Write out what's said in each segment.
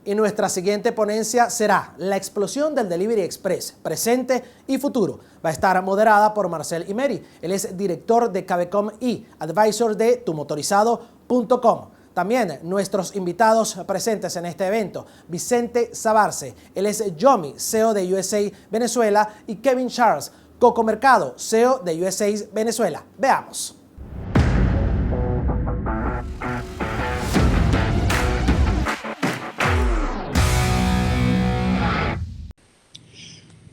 Y nuestra siguiente ponencia será la explosión del Delivery Express, presente y futuro. Va a estar moderada por Marcel Imeri. Él es director de Cabecom y advisor de tumotorizado.com. También nuestros invitados presentes en este evento, Vicente Sabarce, él es Yomi, CEO de USA Venezuela, y Kevin Charles, Coco Mercado, CEO de USA Venezuela. Veamos.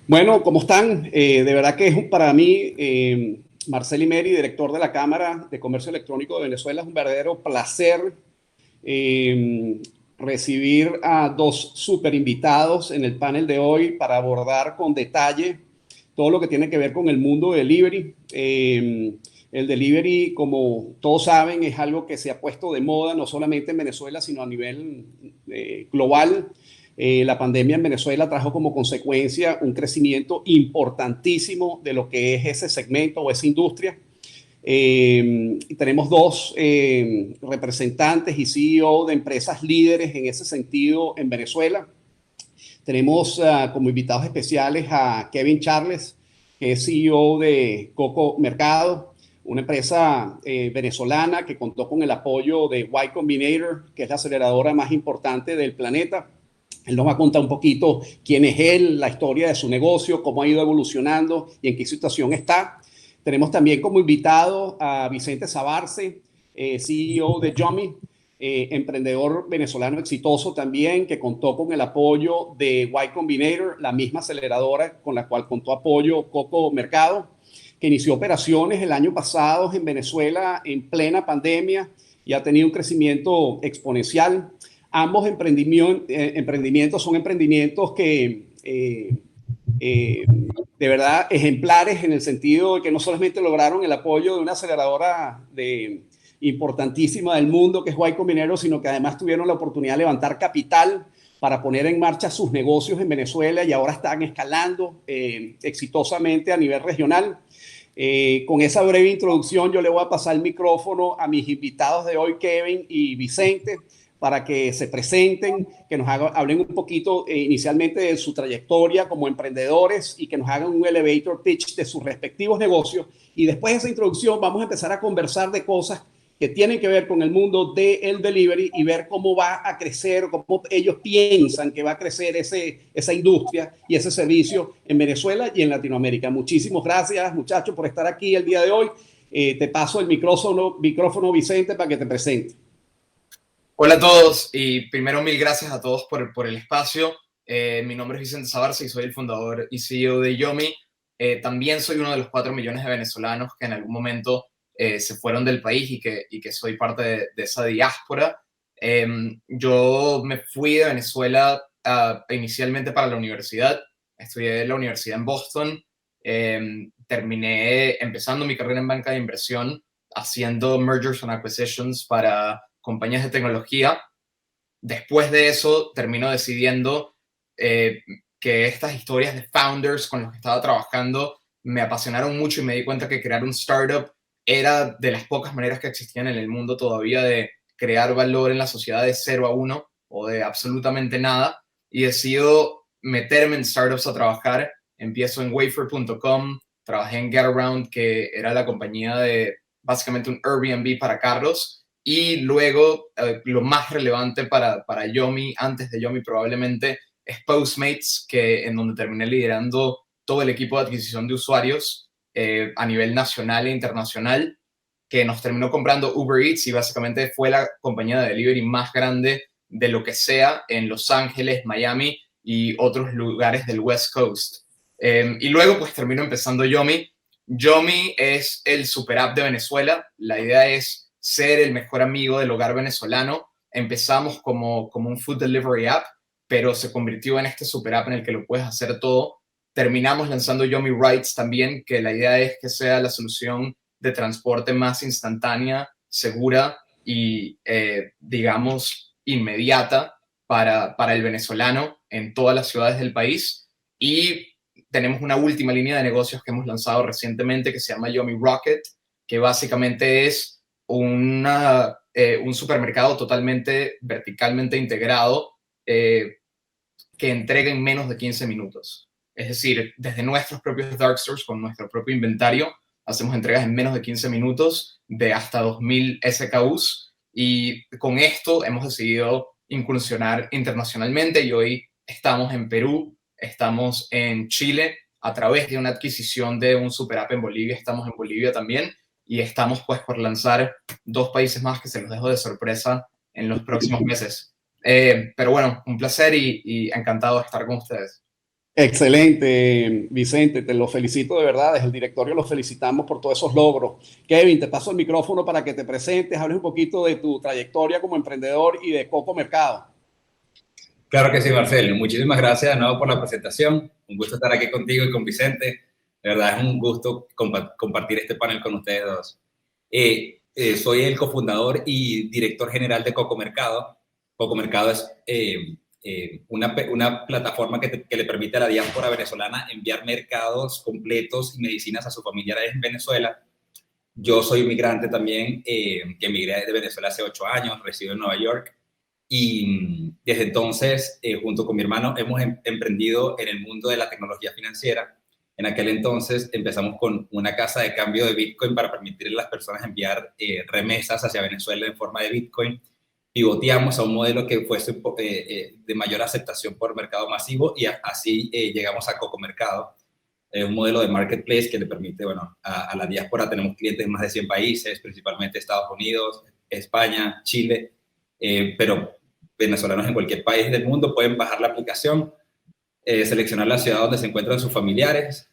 Bueno, ¿cómo están? De verdad que es para mí, Marcel Imeri, director de la Cámara de Comercio Electrónico de Venezuela, es un verdadero placer recibir a dos super invitados en el panel de hoy para abordar con detalle todo lo que tiene que ver con el mundo de delivery. El delivery, como todos saben, es algo que se ha puesto de moda no solamente en Venezuela, sino a nivel global. La pandemia en Venezuela trajo como consecuencia un crecimiento importantísimo de lo que es ese segmento o esa industria. Tenemos dos representantes y CEO de empresas líderes en ese sentido en Venezuela. Tenemos como invitados especiales a Kevin Charles, que es CEO de Coco Mercado, una empresa venezolana que contó con el apoyo de Y Combinator, que es la aceleradora más importante del planeta. Él nos va a contar un poquito quién es él, la historia de su negocio, cómo ha ido evolucionando y en qué situación está. Tenemos también como invitado a Vicente Sabarce, CEO de Yomi, emprendedor venezolano exitoso también, que contó con el apoyo de Y Combinator, la misma aceleradora con la cual contó apoyo Coco Mercado, que inició operaciones el año pasado en Venezuela en plena pandemia y ha tenido un crecimiento exponencial. Ambos emprendimientos son emprendimientos que de verdad ejemplares en el sentido de que no solamente lograron el apoyo de una aceleradora importantísima del mundo que es Y Combinator, sino que además tuvieron la oportunidad de levantar capital para poner en marcha sus negocios en Venezuela y ahora están escalando exitosamente a nivel regional. Con esa breve introducción yo le voy a pasar el micrófono a mis invitados de hoy, Kevin y Vicente, para que se presenten, que nos hablen un poquito inicialmente de su trayectoria como emprendedores y que nos hagan un elevator pitch de sus respectivos negocios. Y después de esa introducción vamos a empezar a conversar de cosas que tienen que ver con el mundo del delivery y ver cómo va a crecer, cómo ellos piensan que va a crecer esa industria y ese servicio en Venezuela y en Latinoamérica. Muchísimas gracias, muchachos, por estar aquí el día de hoy. Te paso el micrófono, Vicente, para que te presente. Hola a todos y primero mil gracias a todos por el espacio. Mi nombre es Vicente Sabarce y soy el fundador y CEO de Yomi. También soy uno de los 4 millones de venezolanos que en algún momento se fueron del país y que soy parte de esa diáspora. Yo me fui de Venezuela inicialmente para la universidad. Estudié en la universidad en Boston. Terminé empezando mi carrera en banca de inversión haciendo mergers and acquisitions para compañías de tecnología. Después de eso, termino decidiendo que estas historias de founders con los que estaba trabajando me apasionaron mucho y me di cuenta que crear un startup era de las pocas maneras que existían en el mundo todavía de crear valor en la sociedad de 0 a 1 o de absolutamente nada. Y decido meterme en startups a trabajar. Empiezo en Wayfair.com, trabajé en Getaround, que era la compañía de básicamente un Airbnb para carros. Y luego, lo más relevante para Yomi, antes de Yomi probablemente, es Postmates, en donde terminé liderando todo el equipo de adquisición de usuarios a nivel nacional e internacional, que nos terminó comprando Uber Eats y básicamente fue la compañía de delivery más grande de lo que sea en Los Ángeles, Miami y otros lugares del West Coast. Y luego pues termino empezando Yomi. Yomi es el super app de Venezuela. La idea es ser el mejor amigo del hogar venezolano. Empezamos como un food delivery app, pero se convirtió en este super app en el que lo puedes hacer todo. Terminamos lanzando Yomi Rides también, que la idea es que sea la solución de transporte más instantánea, segura y, digamos, inmediata para el venezolano en todas las ciudades del país. Y tenemos una última línea de negocios que hemos lanzado recientemente que se llama Yomi Rocket, que básicamente es un supermercado totalmente verticalmente integrado que entrega en menos de 15 minutos. Es decir, desde nuestros propios dark stores, con nuestro propio inventario, hacemos entregas en menos de 15 minutos de hasta 2000 SKUs, y con esto hemos decidido incursionar internacionalmente, y hoy estamos en Perú, estamos en Chile, a través de una adquisición de un super app en Bolivia, estamos en Bolivia también, y estamos pues por lanzar 2 países más que se los dejo de sorpresa en los próximos meses. Pero bueno, un placer y encantado de estar con ustedes. Excelente, Vicente, te lo felicito de verdad. Desde el directorio los felicitamos por todos esos logros. Kevin, te paso el micrófono para que te presentes, hables un poquito de tu trayectoria como emprendedor y de Coco Mercado. Claro que sí, Marcel. Muchísimas gracias de nuevo por la presentación. Un gusto estar aquí contigo y con Vicente. De verdad es un gusto compartir este panel con ustedes dos. Soy el cofundador y director general de Coco Mercado. Coco Mercado es una plataforma que le permite a la diáspora venezolana enviar mercados completos y medicinas a sus familiares en Venezuela. Yo soy inmigrante también, que emigré de Venezuela hace 8 años, resido en Nueva York. Y desde entonces, junto con mi hermano, hemos emprendido en el mundo de la tecnología financiera. En aquel entonces empezamos con una casa de cambio de Bitcoin para permitirle a las personas enviar remesas hacia Venezuela en forma de Bitcoin. Pivoteamos a un modelo que fuese de mayor aceptación por mercado masivo, y así llegamos a Coco Mercado, un modelo de marketplace que le permite, bueno, a la diáspora. Tenemos clientes en más de 100 países, principalmente Estados Unidos, España, Chile, pero venezolanos en cualquier país del mundo pueden bajar la aplicación, seleccionar la ciudad donde se encuentran sus familiares,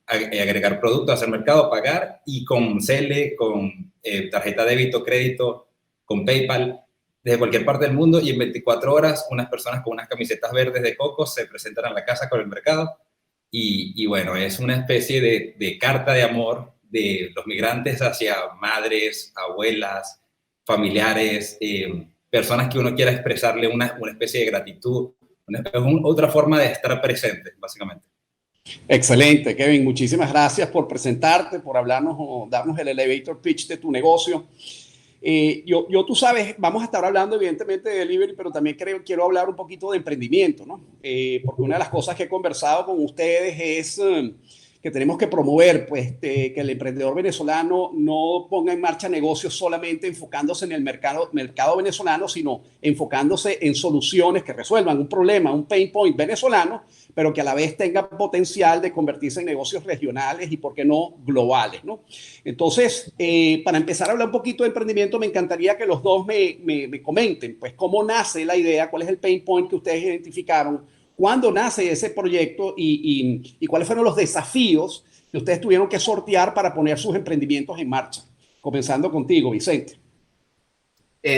agregar productos, hacer mercado, pagar, y con Cele, con tarjeta débito, crédito, con PayPal, desde cualquier parte del mundo, y en 24 horas unas personas con unas camisetas verdes de Coco se presentan a la casa con el mercado. Y bueno, es una especie de carta de amor de los migrantes hacia madres, abuelas, familiares, personas que uno quiera expresarle una especie de gratitud, otra forma de estar presente, básicamente. Excelente, Kevin. Muchísimas gracias por presentarte, por hablarnos o darnos el elevator pitch de tu negocio. Tú sabes, vamos a estar hablando evidentemente de delivery, pero también quiero hablar un poquito de emprendimiento, ¿no? Porque una de las cosas que he conversado con ustedes es que tenemos que promover, pues, que el emprendedor venezolano no ponga en marcha negocios solamente enfocándose en el mercado venezolano, sino enfocándose en soluciones que resuelvan un problema, un pain point venezolano, pero que a la vez tenga potencial de convertirse en negocios regionales y, ¿por qué no, globales, ¿no? Entonces, para empezar a hablar un poquito de emprendimiento, me encantaría que los dos me comenten, pues, cómo nace la idea, cuál es el pain point que ustedes identificaron, cuándo nace ese proyecto y cuáles fueron los desafíos que ustedes tuvieron que sortear para poner sus emprendimientos en marcha. Comenzando contigo, Vicente.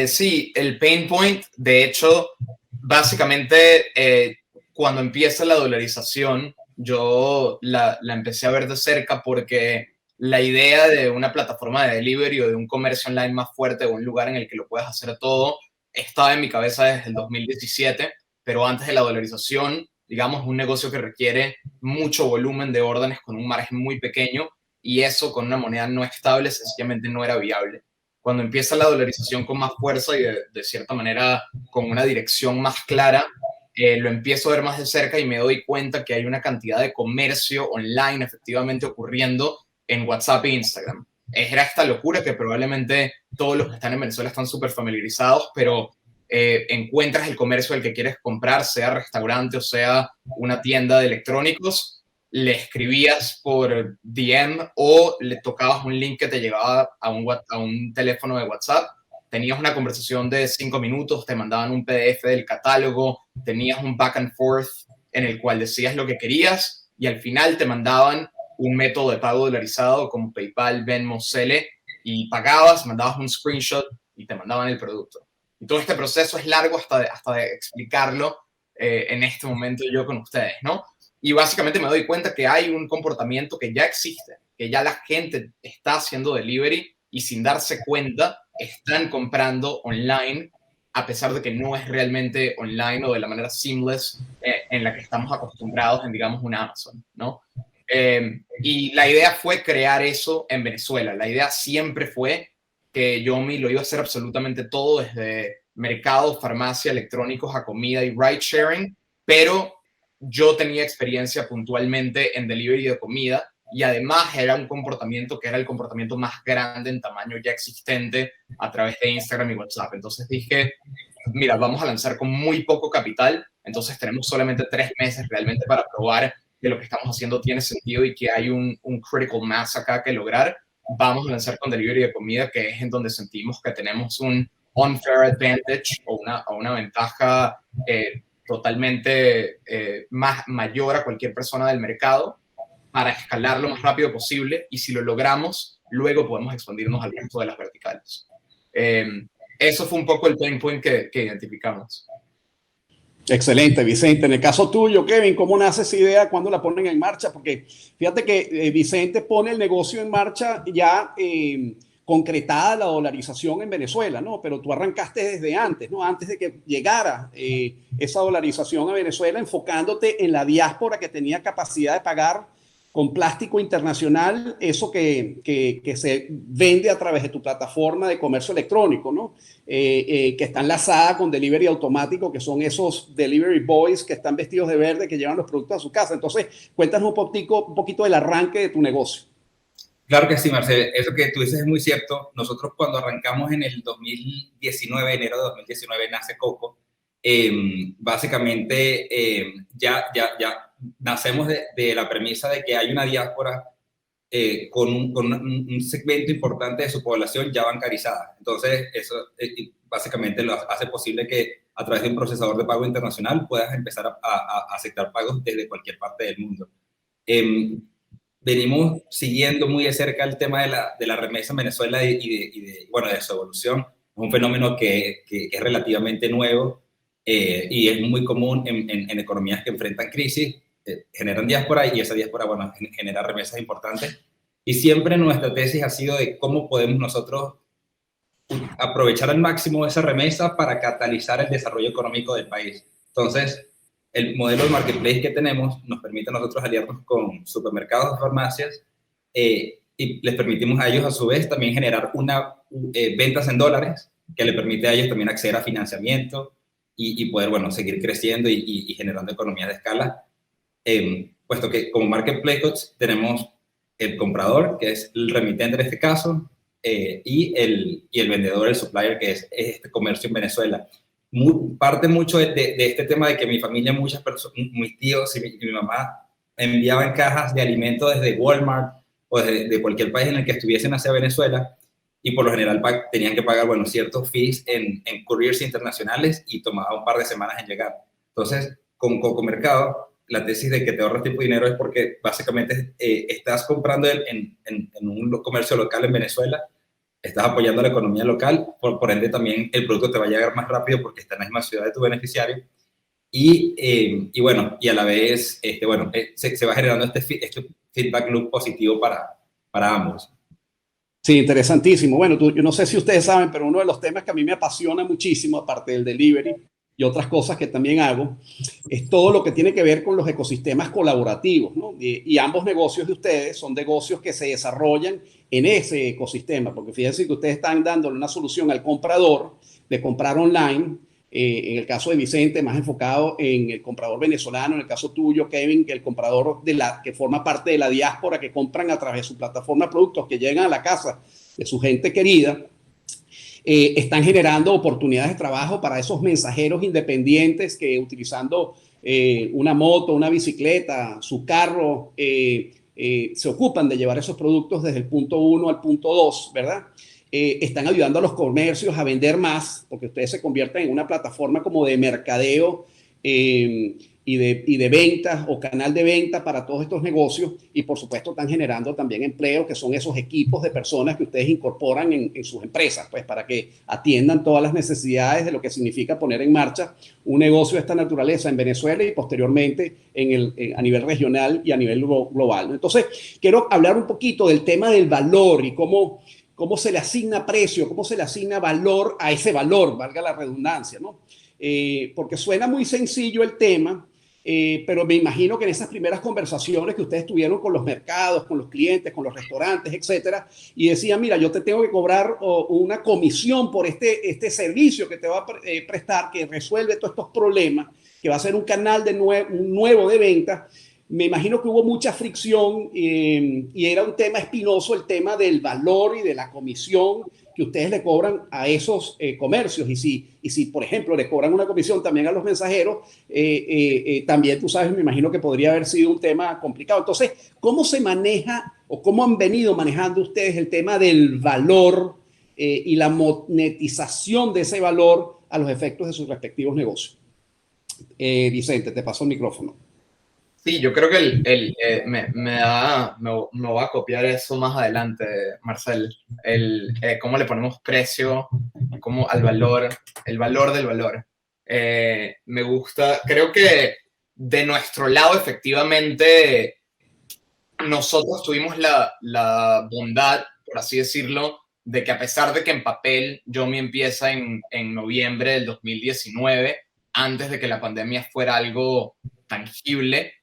Sí, el pain point, de hecho, básicamente, cuando empieza la dolarización, yo la empecé a ver de cerca, porque la idea de una plataforma de delivery o de un comercio online más fuerte, o un lugar en el que lo puedas hacer todo, estaba en mi cabeza desde el 2017, pero antes de la dolarización, digamos, un negocio que requiere mucho volumen de órdenes con un margen muy pequeño, y eso con una moneda no estable sencillamente no era viable. Cuando empieza la dolarización con más fuerza y de cierta manera con una dirección más clara, lo empiezo a ver más de cerca y me doy cuenta que hay una cantidad de comercio online efectivamente ocurriendo en WhatsApp e Instagram. Era esta locura que probablemente todos los que están en Venezuela están súper familiarizados, pero encuentras el comercio al que quieres comprar, sea restaurante o sea una tienda de electrónicos, le escribías por DM o le tocabas un link que te llevaba a un teléfono de WhatsApp, tenías una conversación de 5 minutos, te mandaban un PDF del catálogo, tenías un back and forth en el cual decías lo que querías, y al final te mandaban un método de pago dolarizado como PayPal, Venmo, Cele, y pagabas, mandabas un screenshot y te mandaban el producto. Y todo este proceso es largo hasta de explicarlo en este momento yo con ustedes, ¿no? Y básicamente me doy cuenta que hay un comportamiento que ya existe, que ya la gente está haciendo delivery y sin darse cuenta están comprando online, a pesar de que no es realmente online o de la manera seamless en la que estamos acostumbrados en, digamos, una Amazon, ¿no? Y la idea fue crear eso en Venezuela. La idea siempre fue que Yomi lo iba a hacer absolutamente todo, desde mercado, farmacia, electrónicos a comida y ride sharing, pero yo tenía experiencia puntualmente en delivery de comida y además era un comportamiento que era el comportamiento más grande en tamaño ya existente a través de Instagram y WhatsApp. Entonces dije, mira, vamos a lanzar con muy poco capital, entonces tenemos solamente 3 meses realmente para probar que lo que estamos haciendo tiene sentido y que hay un critical mass acá que lograr. Vamos a lanzar con delivery de comida, que es en donde sentimos que tenemos un unfair advantage o una ventaja totalmente mayor a cualquier persona del mercado para escalar lo más rápido posible, y si lo logramos, luego podemos expandirnos al resto de las verticales. Eso fue un poco el pain point que identificamos. Excelente, Vicente. En el caso tuyo, Kevin, ¿cómo nace esa idea? ¿Cuándo la ponen en marcha? Porque fíjate que Vicente pone el negocio en marcha ya concretada la dolarización en Venezuela, ¿no? Pero tú arrancaste desde antes, ¿no? Antes de que llegara esa dolarización a Venezuela, enfocándote en la diáspora que tenía capacidad de pagar con plástico internacional eso que se vende a través de tu plataforma de comercio electrónico, ¿no? Que está enlazada con delivery automático, que son esos delivery boys que están vestidos de verde, que llevan los productos a su casa. Entonces, cuéntanos un poquito del arranque de tu negocio. Claro que sí, Marcel. Eso que tú dices es muy cierto. Nosotros cuando arrancamos en el 2019, enero de 2019, nace Coco. Básicamente ya nacemos de la premisa de que hay una diáspora con un segmento importante de su población ya bancarizada. Entonces, eso básicamente lo hace posible que a través de un procesador de pago internacional puedas empezar a aceptar pagos desde cualquier parte del mundo. Venimos siguiendo muy de cerca el tema de la remesa en Venezuela bueno, de su evolución. Es un fenómeno que es relativamente nuevo y es muy común en economías que enfrentan crisis. Generan diáspora y esa diáspora, bueno, genera remesas importantes. Y siempre nuestra tesis ha sido de cómo podemos nosotros aprovechar al máximo esa remesa para catalizar el desarrollo económico del país. Entonces, el modelo de marketplace que tenemos nos permite a nosotros aliarnos con supermercados, farmacias, y les permitimos a ellos a su vez también generar ventas en dólares, que le permite a ellos también acceder a financiamiento y poder, bueno, seguir creciendo y generando economías de escala. Puesto que como marketplace tenemos el comprador, que es el remitente en este caso, y el vendedor, el supplier, que es este comercio en Venezuela. Parte mucho de este tema de que mi familia, muchas personas, mis tíos y mi mamá enviaban cajas de alimentos desde Walmart o de cualquier país en el que estuviesen hacia Venezuela, y por lo general tenían que pagar, bueno, ciertos fees en couriers internacionales y tomaba un par de semanas en llegar. Entonces, con Coco Mercado, la tesis de que te ahorras tiempo y dinero es porque básicamente estás comprando en un comercio local en Venezuela, estás apoyando la economía local, por ende también el producto te va a llegar más rápido porque está en la misma ciudad de tu beneficiario. Y bueno, y a la vez, se va generando este feedback loop positivo para ambos. Sí, interesantísimo. Bueno, yo no sé si ustedes saben, pero uno de los temas que a mí me apasiona muchísimo, aparte del delivery y otras cosas que también hago, es todo lo que tiene que ver con los ecosistemas colaborativos, ¿no? Y ambos negocios de ustedes son negocios que se desarrollan en ese ecosistema, porque fíjense que ustedes están dándole una solución al comprador de comprar online. En el caso de Vicente, más enfocado en el comprador venezolano. En el caso tuyo, Kevin, que el comprador que forma parte de la diáspora, que compran a través de su plataforma productos que llegan a la casa de su gente querida. Están generando oportunidades de trabajo para esos mensajeros independientes que, utilizando una moto, una bicicleta, su carro, se ocupan de llevar esos productos desde el punto 1 al punto 2, ¿verdad? Están ayudando a los comercios a vender más, porque ustedes se convierten en una plataforma como de mercadeo y de ventas o canal de venta para todos estos negocios, y por supuesto están generando también empleo, que son esos equipos de personas que ustedes incorporan en sus empresas, pues para que atiendan todas las necesidades de lo que significa poner en marcha un negocio de esta naturaleza en Venezuela y posteriormente a nivel regional y a nivel global, ¿no? Entonces, quiero hablar un poquito del tema del valor y cómo se le asigna precio, cómo se le asigna valor a ese valor, valga la redundancia, ¿no? Porque suena muy sencillo el tema, pero me imagino que en esas primeras conversaciones que ustedes tuvieron con los mercados, con los clientes, con los restaurantes, etcétera, y decían, mira, yo te tengo que cobrar una comisión por este servicio que te va a prestar, que resuelve todos estos problemas, que va a ser un canal nuevo de venta. Me imagino que hubo mucha fricción y era un tema espinoso el tema del valor y de la comisión que ustedes le cobran a esos comercios. Y si, por ejemplo, le cobran una comisión también a los mensajeros, también, tú sabes, me imagino que podría haber sido un tema complicado. Entonces, ¿cómo se maneja o cómo han venido manejando ustedes el tema del valor y la monetización de ese valor a los efectos de sus respectivos negocios? Vicente, te paso el micrófono. Sí, yo creo que me voy a copiar eso más adelante, Marcel. Cómo le ponemos precio, cómo al valor, el valor del valor. Me gusta, creo que de nuestro lado, efectivamente, nosotros tuvimos la bondad, por así decirlo, de que a pesar de que en papel Yomi empieza en noviembre del 2019, antes de que la pandemia fuera algo tangible,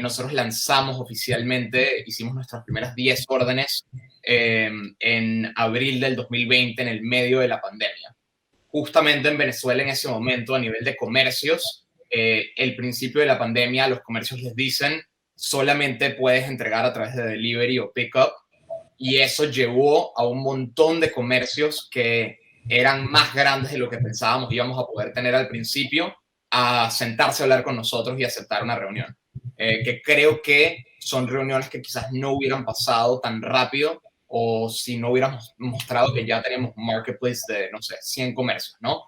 nosotros lanzamos oficialmente, hicimos nuestras primeras 10 órdenes en abril del 2020, en el medio de la pandemia. Justamente en Venezuela, en ese momento, a nivel de comercios, el principio de la pandemia, los comercios les dicen solamente puedes entregar a través de delivery o pickup, y eso llevó a un montón de comercios que eran más grandes de lo que pensábamos íbamos a poder tener al principio, a sentarse a hablar con nosotros y aceptar una reunión. Que creo que son reuniones que quizás no hubieran pasado tan rápido o si no hubiéramos mostrado que ya tenemos un marketplace de, no sé, 100 comercios, ¿no?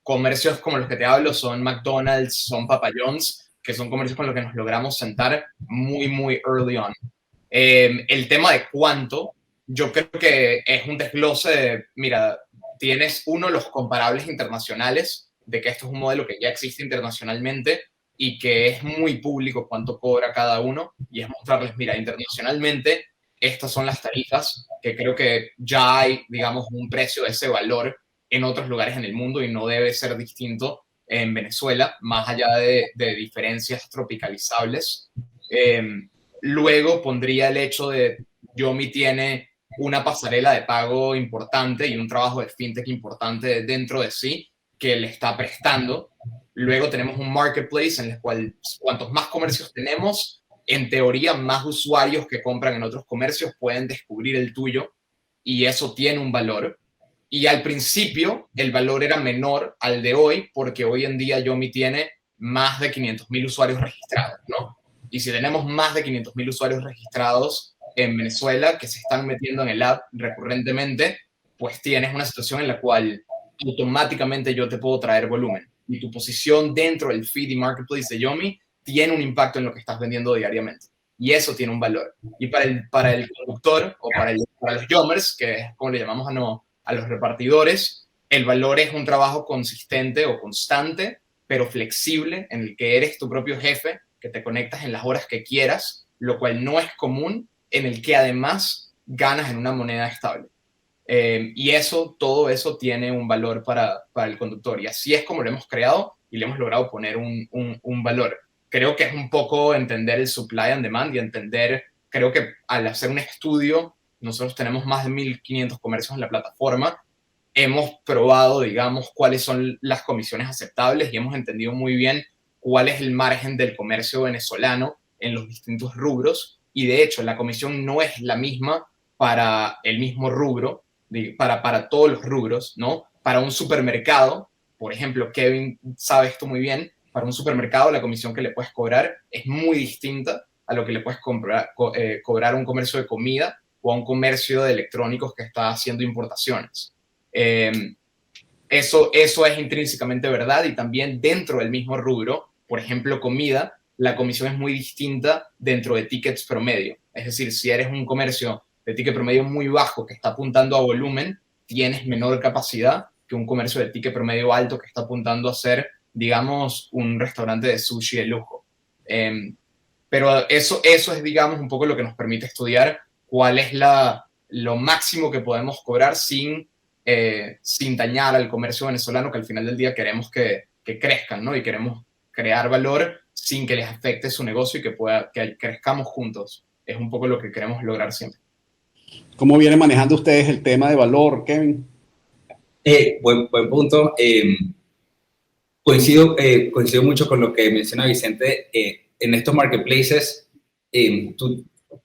Comercios como los que te hablo son McDonald's, son Papa John's, que son comercios con los que nos logramos sentar muy, muy early on. El tema de cuánto, yo creo que es un desglose de, mira, tienes uno, los comparables internacionales, de que esto es un modelo que ya existe internacionalmente y que es muy público cuánto cobra cada uno, y es mostrarles, mira, internacionalmente estas son las tarifas, que creo que ya hay, digamos, un precio de ese valor en otros lugares en el mundo y no debe ser distinto en Venezuela, más allá de diferencias tropicalizables. Luego pondría el hecho de Yomi tiene una pasarela de pago importante y un trabajo de fintech importante dentro de sí que le está prestando. Luego tenemos un marketplace en el cual cuantos más comercios tenemos, en teoría más usuarios que compran en otros comercios pueden descubrir el tuyo y eso tiene un valor. Y al principio el valor era menor al de hoy porque hoy en día Yomi tiene más de 500,000 usuarios registrados, ¿no? Y si tenemos más de 500,000 usuarios registrados en Venezuela que se están metiendo en el app recurrentemente, pues tienes una situación en la cual automáticamente yo te puedo traer volumen. Y tu posición dentro del feed y marketplace de Yomi tiene un impacto en lo que estás vendiendo diariamente. Y eso tiene un valor. Y para el conductor o para los Yomers, que es como le llamamos a los repartidores, el valor es un trabajo consistente o constante, pero flexible, en el que eres tu propio jefe, que te conectas en las horas que quieras, lo cual no es común, en el que además ganas en una moneda estable. Y todo eso tiene un valor para el conductor. Y así es como lo hemos creado y le hemos logrado poner un valor. Creo que es un poco entender el supply and demand y entender, creo que al hacer un estudio, nosotros tenemos más de 1,500 comercios en la plataforma, hemos probado, digamos, cuáles son las comisiones aceptables y hemos entendido muy bien cuál es el margen del comercio venezolano en los distintos rubros. Y de hecho, la comisión no es la misma para el mismo rubro, para todos los rubros, ¿no? Para un supermercado, por ejemplo, Kevin sabe esto muy bien, para un supermercado la comisión que le puedes cobrar es muy distinta a lo que le puedes cobrar a un comercio de comida o a un comercio de electrónicos que está haciendo importaciones. Eso es intrínsecamente verdad, y también dentro del mismo rubro, por ejemplo, comida, la comisión es muy distinta dentro de tickets promedio. Es decir, si eres un comercio de ticket promedio muy bajo que está apuntando a volumen, tienes menor capacidad que un comercio de ticket promedio alto que está apuntando a ser, digamos, un restaurante de sushi de lujo. Pero eso es, digamos, un poco lo que nos permite estudiar cuál es lo máximo que podemos cobrar sin dañar al comercio venezolano, que al final del día queremos que crezcan, ¿no? Y queremos crear valor sin que les afecte su negocio y que crezcamos juntos. Es un poco lo que queremos lograr siempre. ¿Cómo vienen manejando ustedes el tema de valor, Kevin? Buen punto. Coincido mucho con lo que menciona Vicente. En estos marketplaces,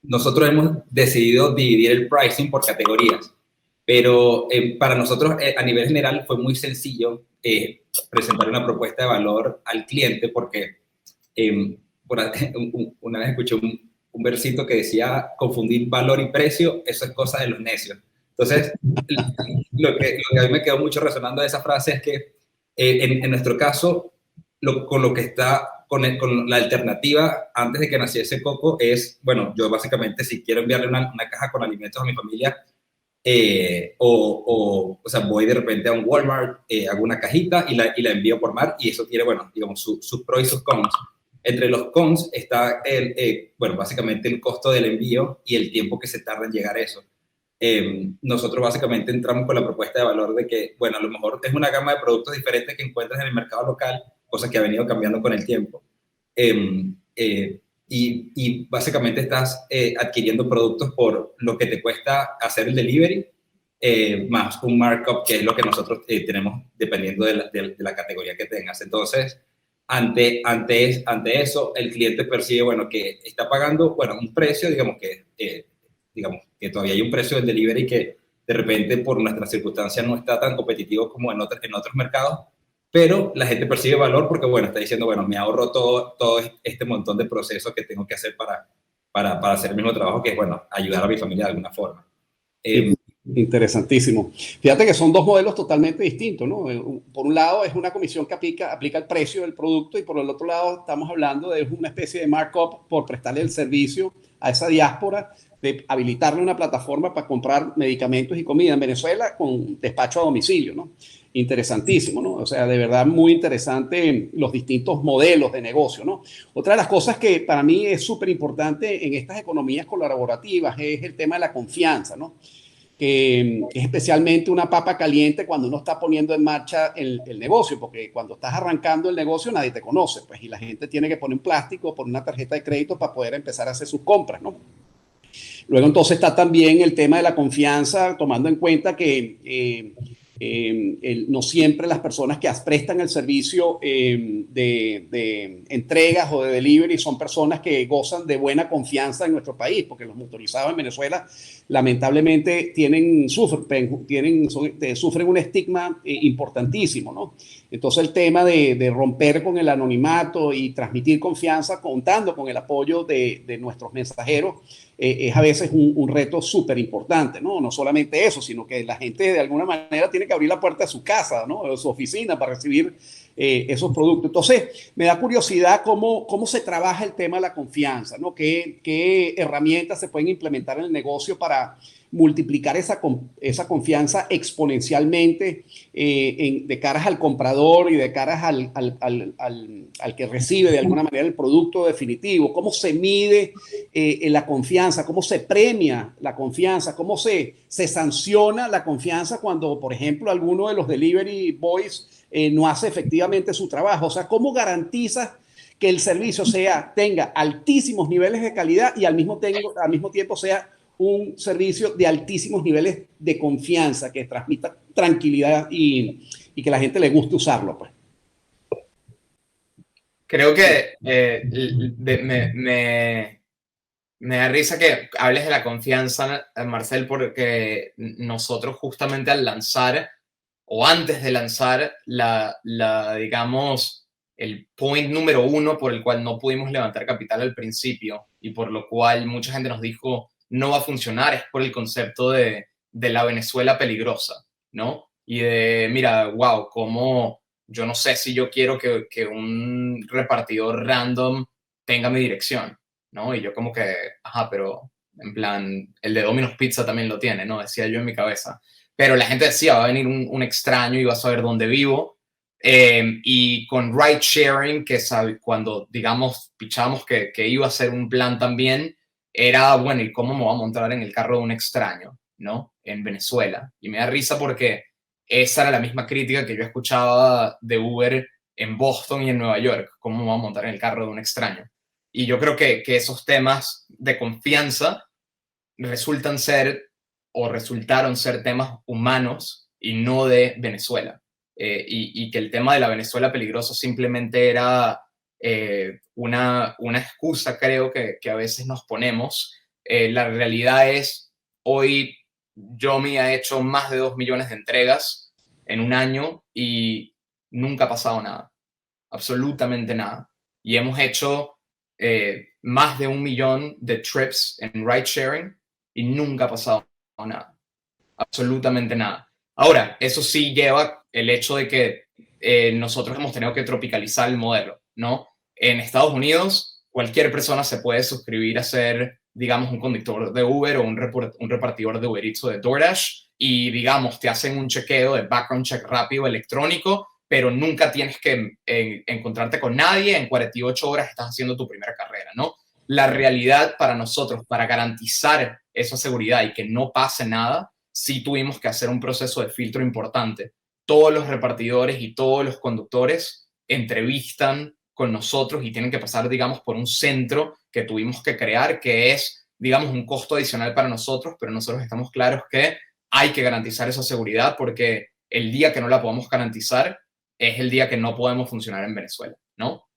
nosotros hemos decidido dividir el pricing por categorías, pero para nosotros a nivel general fue muy sencillo presentar una propuesta de valor al cliente porque una vez escuché un versito que decía confundir valor y precio, eso es cosa de los necios. Entonces, lo que a mí me quedó mucho resonando de esa frase es que en nuestro caso, con lo que está, con la alternativa antes de que naciese Coco es, bueno, yo básicamente si quiero enviarle una caja con alimentos a mi familia, o sea, voy de repente a un Walmart, hago una cajita y la envío por mar, y eso tiene, bueno, digamos, sus pros y sus cons. Entre los cons está, bueno, básicamente el costo del envío y el tiempo que se tarda en llegar a eso. Nosotros básicamente entramos con la propuesta de valor de que, bueno, a lo mejor es una gama de productos diferentes que encuentras en el mercado local, cosa que ha venido cambiando con el tiempo. Y básicamente estás adquiriendo productos por lo que te cuesta hacer el delivery, más un markup, que es lo que nosotros tenemos dependiendo de la categoría que tengas. Entonces, ante eso, el cliente percibe, bueno, que está pagando, bueno, un precio, digamos que todavía hay un precio del delivery que de repente por nuestras circunstancias no está tan competitivo como en otros mercados, pero la gente percibe valor porque, bueno, está diciendo, bueno, me ahorro todo este montón de procesos que tengo que hacer para hacer el mismo trabajo, que es, bueno, ayudar a mi familia de alguna forma. Interesantísimo. Fíjate que son dos modelos totalmente distintos, ¿no? Por un lado es una comisión que aplica el precio del producto, y por el otro lado estamos hablando de una especie de markup por prestarle el servicio a esa diáspora, de habilitarle una plataforma para comprar medicamentos y comida en Venezuela con despacho a domicilio, ¿no? Interesantísimo, ¿no? O sea, de verdad muy interesante los distintos modelos de negocio, ¿no? Otra de las cosas que para mí es súper importante en estas economías colaborativas es el tema de la confianza, ¿no? Que es especialmente una papa caliente cuando uno está poniendo en marcha el negocio, porque cuando estás arrancando el negocio nadie te conoce, pues, y la gente tiene que poner un plástico, poner una tarjeta de crédito para poder empezar a hacer sus compras, ¿no? Luego entonces está también el tema de la confianza, tomando en cuenta que no siempre las personas que prestan el servicio de entregas o de delivery son personas que gozan de buena confianza en nuestro país, porque los motorizados en Venezuela lamentablemente sufren un estigma importantísimo, ¿no? Entonces el tema de romper con el anonimato y transmitir confianza contando con el apoyo de nuestros mensajeros es a veces un reto súper importante, ¿no? No solamente eso, sino que la gente de alguna manera tiene que abrir la puerta de su casa, ¿no? De su oficina para recibir esos productos. Entonces, me da curiosidad cómo se trabaja el tema de la confianza, ¿no? ¿Qué herramientas se pueden implementar en el negocio para multiplicar esa confianza exponencialmente de caras al comprador y de caras al que recibe de alguna manera el producto definitivo? ¿Cómo se mide la confianza? ¿Cómo se premia la confianza? ¿Cómo se sanciona la confianza cuando, por ejemplo, alguno de los delivery boys no hace efectivamente su trabajo? O sea, ¿cómo garantizas que el servicio tenga altísimos niveles de calidad y al mismo tiempo sea un servicio de altísimos niveles de confianza, que transmita tranquilidad y que la gente le guste usarlo, pues? Creo que me da risa que hables de la confianza, Marcel, porque nosotros justamente al lanzar o antes de lanzar digamos, el point número 1 por el cual no pudimos levantar capital al principio y por lo cual mucha gente nos dijo no va a funcionar, es por el concepto de la Venezuela peligrosa, ¿no? Y de, mira, wow, como yo no sé si yo quiero que un repartidor random tenga mi dirección, ¿no? Y yo como que, ajá, pero en plan, el de Domino's Pizza también lo tiene, ¿no? Decía yo en mi cabeza. Pero la gente decía, va a venir un extraño y va a saber dónde vivo. Y con ride sharing, cuando, digamos, pichábamos que iba a ser un plan también, era, bueno, ¿y cómo me voy a montar en el carro de un extraño, ¿no? En Venezuela. Y me da risa porque esa era la misma crítica que yo escuchaba de Uber en Boston y en Nueva York. ¿Cómo me voy a montar en el carro de un extraño? Y yo creo que esos temas de confianza resultaron ser temas humanos y no de Venezuela. Y que el tema de la Venezuela peligrosa simplemente era una excusa, creo, que a veces nos ponemos. La realidad es, hoy Yomi ha hecho más de 2 millones de entregas en un año y nunca ha pasado nada, absolutamente nada. Y hemos hecho más de 1 millón de trips en ride sharing y nunca ha pasado nada, absolutamente nada. Ahora, eso sí lleva el hecho de que nosotros hemos tenido que tropicalizar el modelo, ¿no? En Estados Unidos, cualquier persona se puede suscribir a ser, digamos, un conductor de Uber o un repartidor de Uber Eats o de DoorDash y, digamos, te hacen un chequeo de background check rápido electrónico, pero nunca tienes que encontrarte con nadie. En 48 horas estás haciendo tu primera carrera, ¿no? La realidad para nosotros, para garantizar esa seguridad y que no pase nada, sí tuvimos que hacer un proceso de filtro importante. Todos los repartidores y todos los conductores entrevistan con nosotros y tienen que pasar, digamos, por un centro que tuvimos que crear, que es, digamos, un costo adicional para nosotros, pero nosotros estamos claros que hay que garantizar esa seguridad porque el día que no la podamos garantizar es el día que no podemos funcionar en Venezuela, ¿no?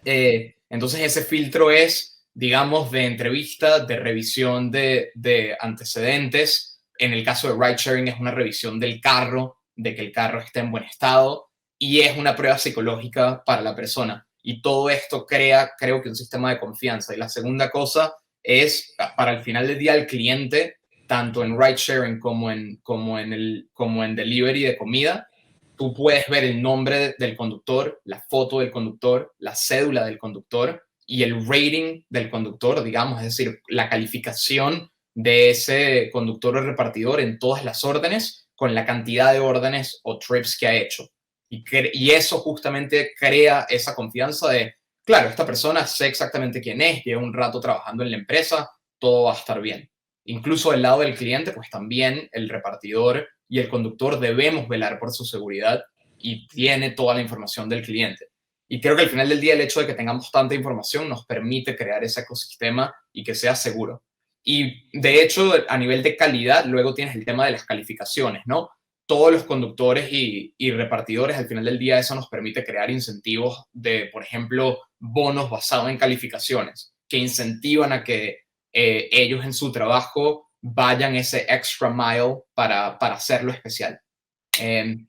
Entonces ese filtro es, digamos, de entrevista, de revisión de antecedentes. En el caso de ride sharing es una revisión del carro, de que el carro esté en buen estado, y es una prueba psicológica para la persona. Y todo esto crea, creo que, un sistema de confianza. Y la segunda cosa es, para el final del día, el cliente, tanto en ride sharing como en delivery de comida, tú puedes ver el nombre del conductor, la foto del conductor, la cédula del conductor y el rating del conductor, digamos, es decir, la calificación de ese conductor o repartidor en todas las órdenes con la cantidad de órdenes o trips que ha hecho. Y eso justamente crea esa confianza de, claro, esta persona sé exactamente quién es, lleva un rato trabajando en la empresa, todo va a estar bien. Incluso del lado del cliente, pues también el repartidor y el conductor debemos velar por su seguridad y tiene toda la información del cliente. Y creo que al final del día el hecho de que tengamos tanta información nos permite crear ese ecosistema y que sea seguro. Y de hecho, a nivel de calidad, luego tienes el tema de las calificaciones, ¿no? Todos los conductores y repartidores, al final del día, eso nos permite crear incentivos de, por ejemplo, bonos basados en calificaciones que incentivan a que ellos en su trabajo vayan ese extra mile para hacerlo especial.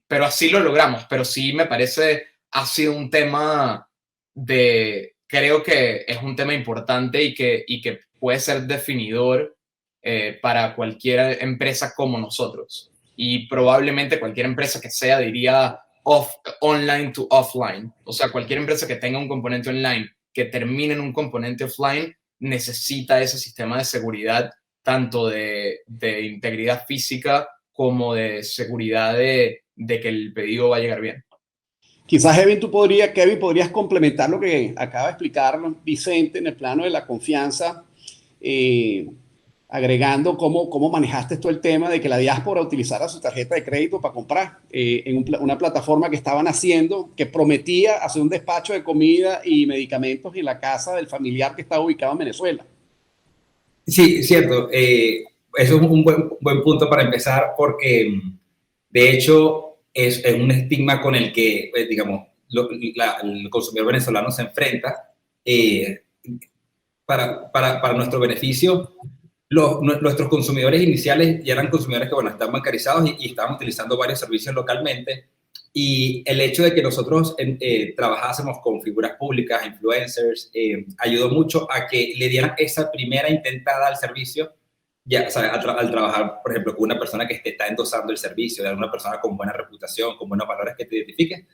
Pero así lo logramos, pero sí me parece ha sido un tema creo que es un tema importante y que puede ser definidor para cualquier empresa como nosotros. Y probablemente cualquier empresa que sea, diría online to offline. O sea, cualquier empresa que tenga un componente online que termine en un componente offline necesita ese sistema de seguridad, tanto de integridad física como de seguridad de que el pedido va a llegar bien. Quizás, Kevin, podrías complementar lo que acaba de explicar Vicente en el plano de la confianza, agregando cómo manejaste todo el tema de que la diáspora utilizara su tarjeta de crédito para comprar en una plataforma que estaban haciendo, que prometía hacer un despacho de comida y medicamentos en la casa del familiar que estaba ubicado en Venezuela. Sí, cierto. Eso es un buen punto para empezar porque, de hecho, es un estigma con el que, digamos, el consumidor venezolano se enfrenta. Para nuestro beneficio, nuestros consumidores iniciales ya eran consumidores que, bueno, están bancarizados y estaban utilizando varios servicios localmente. Y el hecho de que nosotros trabajásemos con figuras públicas, influencers, ayudó mucho a que le dieran esa primera intentada al servicio. Ya, o sea, al trabajar, por ejemplo, con una persona que te está endosando el servicio, de alguna persona con buena reputación, con buenos valores que te identifiquen,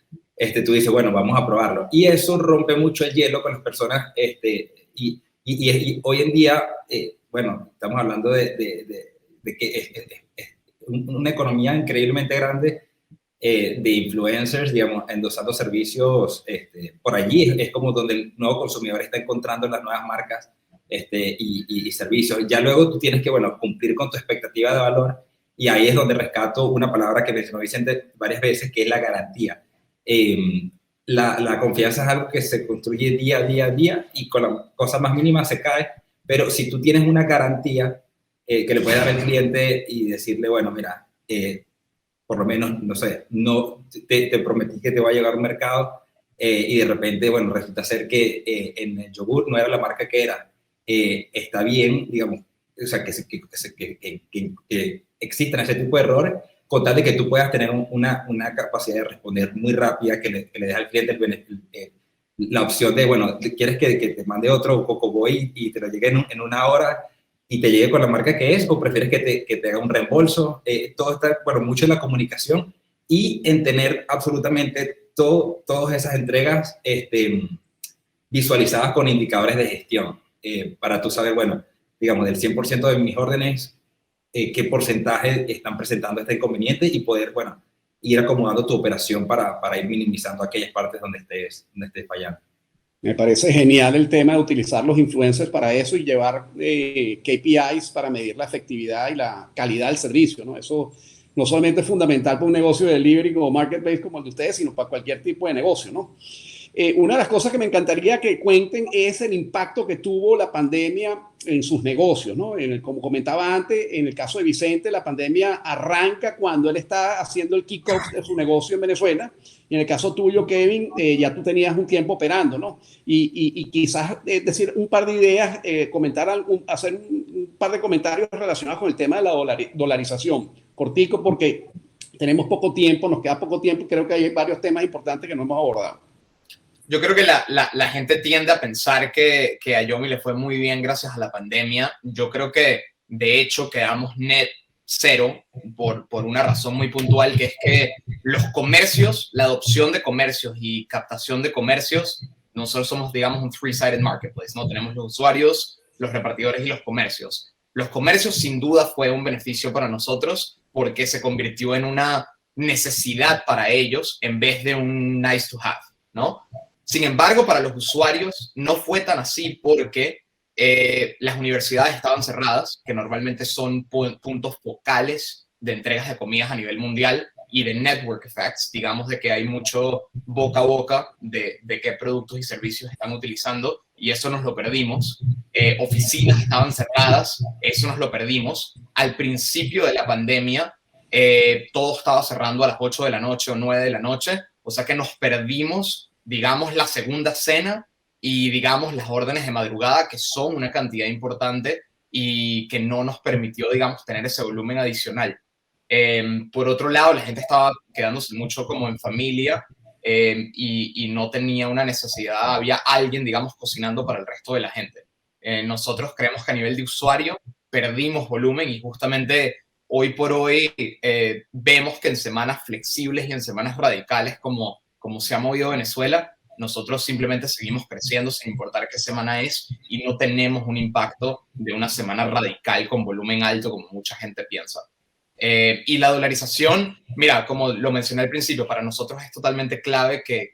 tú dices, bueno, vamos a probarlo. Y eso rompe mucho el hielo con las personas. Y hoy en día, bueno, estamos hablando de que es una economía increíblemente grande de influencers, digamos, endosando servicios. Por allí es como donde el nuevo consumidor está encontrando las nuevas marcas y servicios. Ya luego tú tienes que, bueno, cumplir con tu expectativa de valor, y ahí es donde rescato una palabra que mencionó Vicente varias veces, que es la garantía. la confianza es algo que se construye día a día y con la cosa más mínima se cae, pero si tú tienes una garantía que le puedes dar al cliente y decirle, bueno, mira, por lo menos, no sé, no, te prometí que te va a llegar a un mercado y de repente, bueno, resulta ser que en el yogur no era la marca que era. Está bien, digamos, o sea, que existan ese tipo de errores, con tal de que tú puedas tener una capacidad de responder muy rápida, que le des al cliente la opción de, bueno, ¿quieres que te mande otro Coco Boy y te lo llegue en una hora y te llegue con la marca que es, o prefieres que te haga un reembolso? Todo está, bueno, mucho en la comunicación y en tener absolutamente todas esas entregas visualizadas con indicadores de gestión, para tú saber, bueno, digamos, del 100% de mis órdenes, qué porcentaje están presentando este inconveniente y poder, bueno, ir acomodando tu operación para ir minimizando aquellas partes donde estés fallando. Me parece genial el tema de utilizar los influencers para eso y llevar KPIs para medir la efectividad y la calidad del servicio, ¿no? Eso no solamente es fundamental para un negocio de delivery como marketplace como el de ustedes, sino para cualquier tipo de negocio, ¿no? Una de las cosas que me encantaría que cuenten es el impacto que tuvo la pandemia en sus negocios, ¿no? Como comentaba antes, en el caso de Vicente, la pandemia arranca cuando él está haciendo el kick-off de su negocio en Venezuela. Y en el caso tuyo, Kevin, ya tú tenías un tiempo operando, ¿no? Y quizás decir un par de ideas, hacer un par de comentarios relacionados con el tema de la dolarización. Cortico, porque tenemos poco tiempo, nos queda poco tiempo y creo que hay varios temas importantes que no hemos abordado. Yo creo que la gente tiende a pensar que a Yomi le fue muy bien gracias a la pandemia. Yo creo que, de hecho, quedamos net cero por una razón muy puntual, que es que los comercios, la adopción de comercios y captación de comercios, nosotros somos, digamos, un three-sided marketplace, ¿no? Tenemos los usuarios, los repartidores y los comercios. Los comercios, sin duda, fue un beneficio para nosotros porque se convirtió en una necesidad para ellos en vez de un nice to have, ¿no? Sin embargo, para los usuarios no fue tan así porque las universidades estaban cerradas, que normalmente son puntos focales de entregas de comidas a nivel mundial y de network effects, digamos, de que hay mucho boca a boca de qué productos y servicios están utilizando, y eso nos lo perdimos. Oficinas estaban cerradas, eso nos lo perdimos. Al principio de la pandemia, todo estaba cerrando a las 8 de la noche o 9 de la noche, o sea que nos perdimos, digamos, la segunda cena y, digamos, las órdenes de madrugada, que son una cantidad importante y que no nos permitió, digamos, tener ese volumen adicional. Por otro lado, la gente estaba quedándose mucho como en familia y no tenía una necesidad, había alguien, digamos, cocinando para el resto de la gente. Nosotros creemos que a nivel de usuario perdimos volumen y justamente hoy por hoy vemos que en semanas flexibles y en semanas radicales como se ha movido Venezuela, nosotros simplemente seguimos creciendo sin importar qué semana es y no tenemos un impacto de una semana radical con volumen alto como mucha gente piensa. Y la dolarización, mira, como lo mencioné al principio, para nosotros es totalmente clave que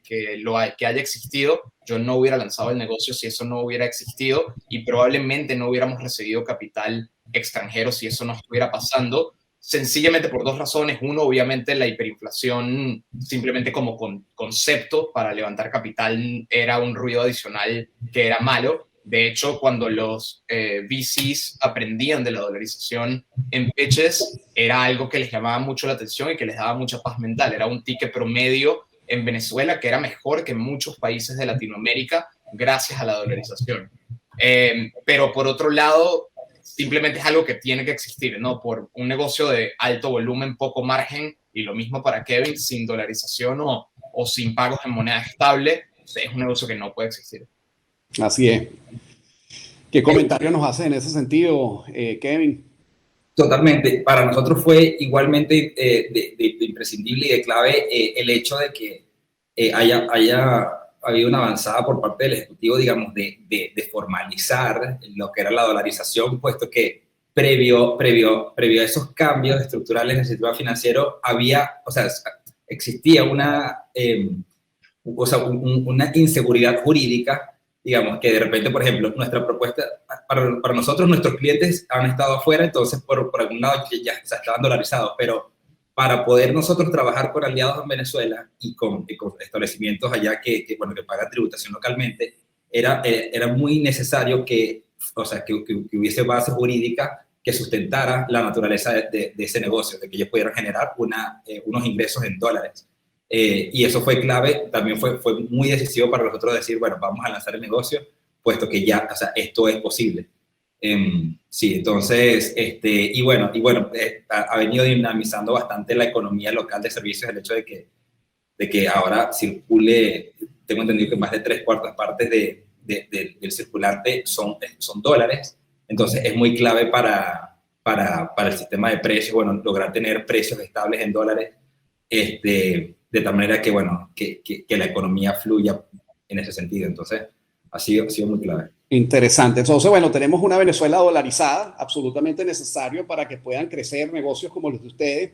haya existido. Yo no hubiera lanzado el negocio si eso no hubiera existido y probablemente no hubiéramos recibido capital extranjero si eso no estuviera pasando. Sencillamente por dos razones. Uno, obviamente, la hiperinflación simplemente como concepto para levantar capital era un ruido adicional que era malo. De hecho, cuando los VCs aprendían de la dolarización en pitches, era algo que les llamaba mucho la atención y que les daba mucha paz mental. Era un ticket promedio en Venezuela que era mejor que en muchos países de Latinoamérica gracias a la dolarización. Pero por otro lado, simplemente es algo que tiene que existir, ¿no? Por un negocio de alto volumen, poco margen, y lo mismo para Kevin, sin dolarización o sin pagos en moneda estable, es un negocio que no puede existir. Así es. ¿Qué comentario nos hace en ese sentido, Kevin? Totalmente. Para nosotros fue igualmente de imprescindible y de clave el hecho de que haya habido una avanzada por parte del Ejecutivo, digamos, de formalizar lo que era la dolarización, puesto que previo a esos cambios estructurales en el sistema financiero existía una inseguridad jurídica, digamos, que de repente, por ejemplo, nuestra propuesta, para nosotros, nuestros clientes han estado afuera, entonces por algún lado ya estaban dolarizados, pero para poder nosotros trabajar con aliados en Venezuela y con establecimientos allá que pagan tributación localmente, era muy necesario que hubiese base jurídica que sustentara la naturaleza de ese negocio, de que ellos pudieran generar unos ingresos en dólares. Y eso fue clave, también fue muy decisivo para nosotros decir, bueno, vamos a lanzar el negocio, puesto que ya, esto es posible. Sí, entonces, ha venido dinamizando bastante la economía local de servicios, el hecho de que ahora circule, tengo entendido que más de 3/4 partes del circulante son dólares, entonces es muy clave para el sistema de precios, lograr tener precios estables en dólares, de tal manera que la economía fluya en ese sentido. Entonces, ha sido muy clave. Interesante. Entonces, tenemos una Venezuela dolarizada, absolutamente necesario para que puedan crecer negocios como los de ustedes.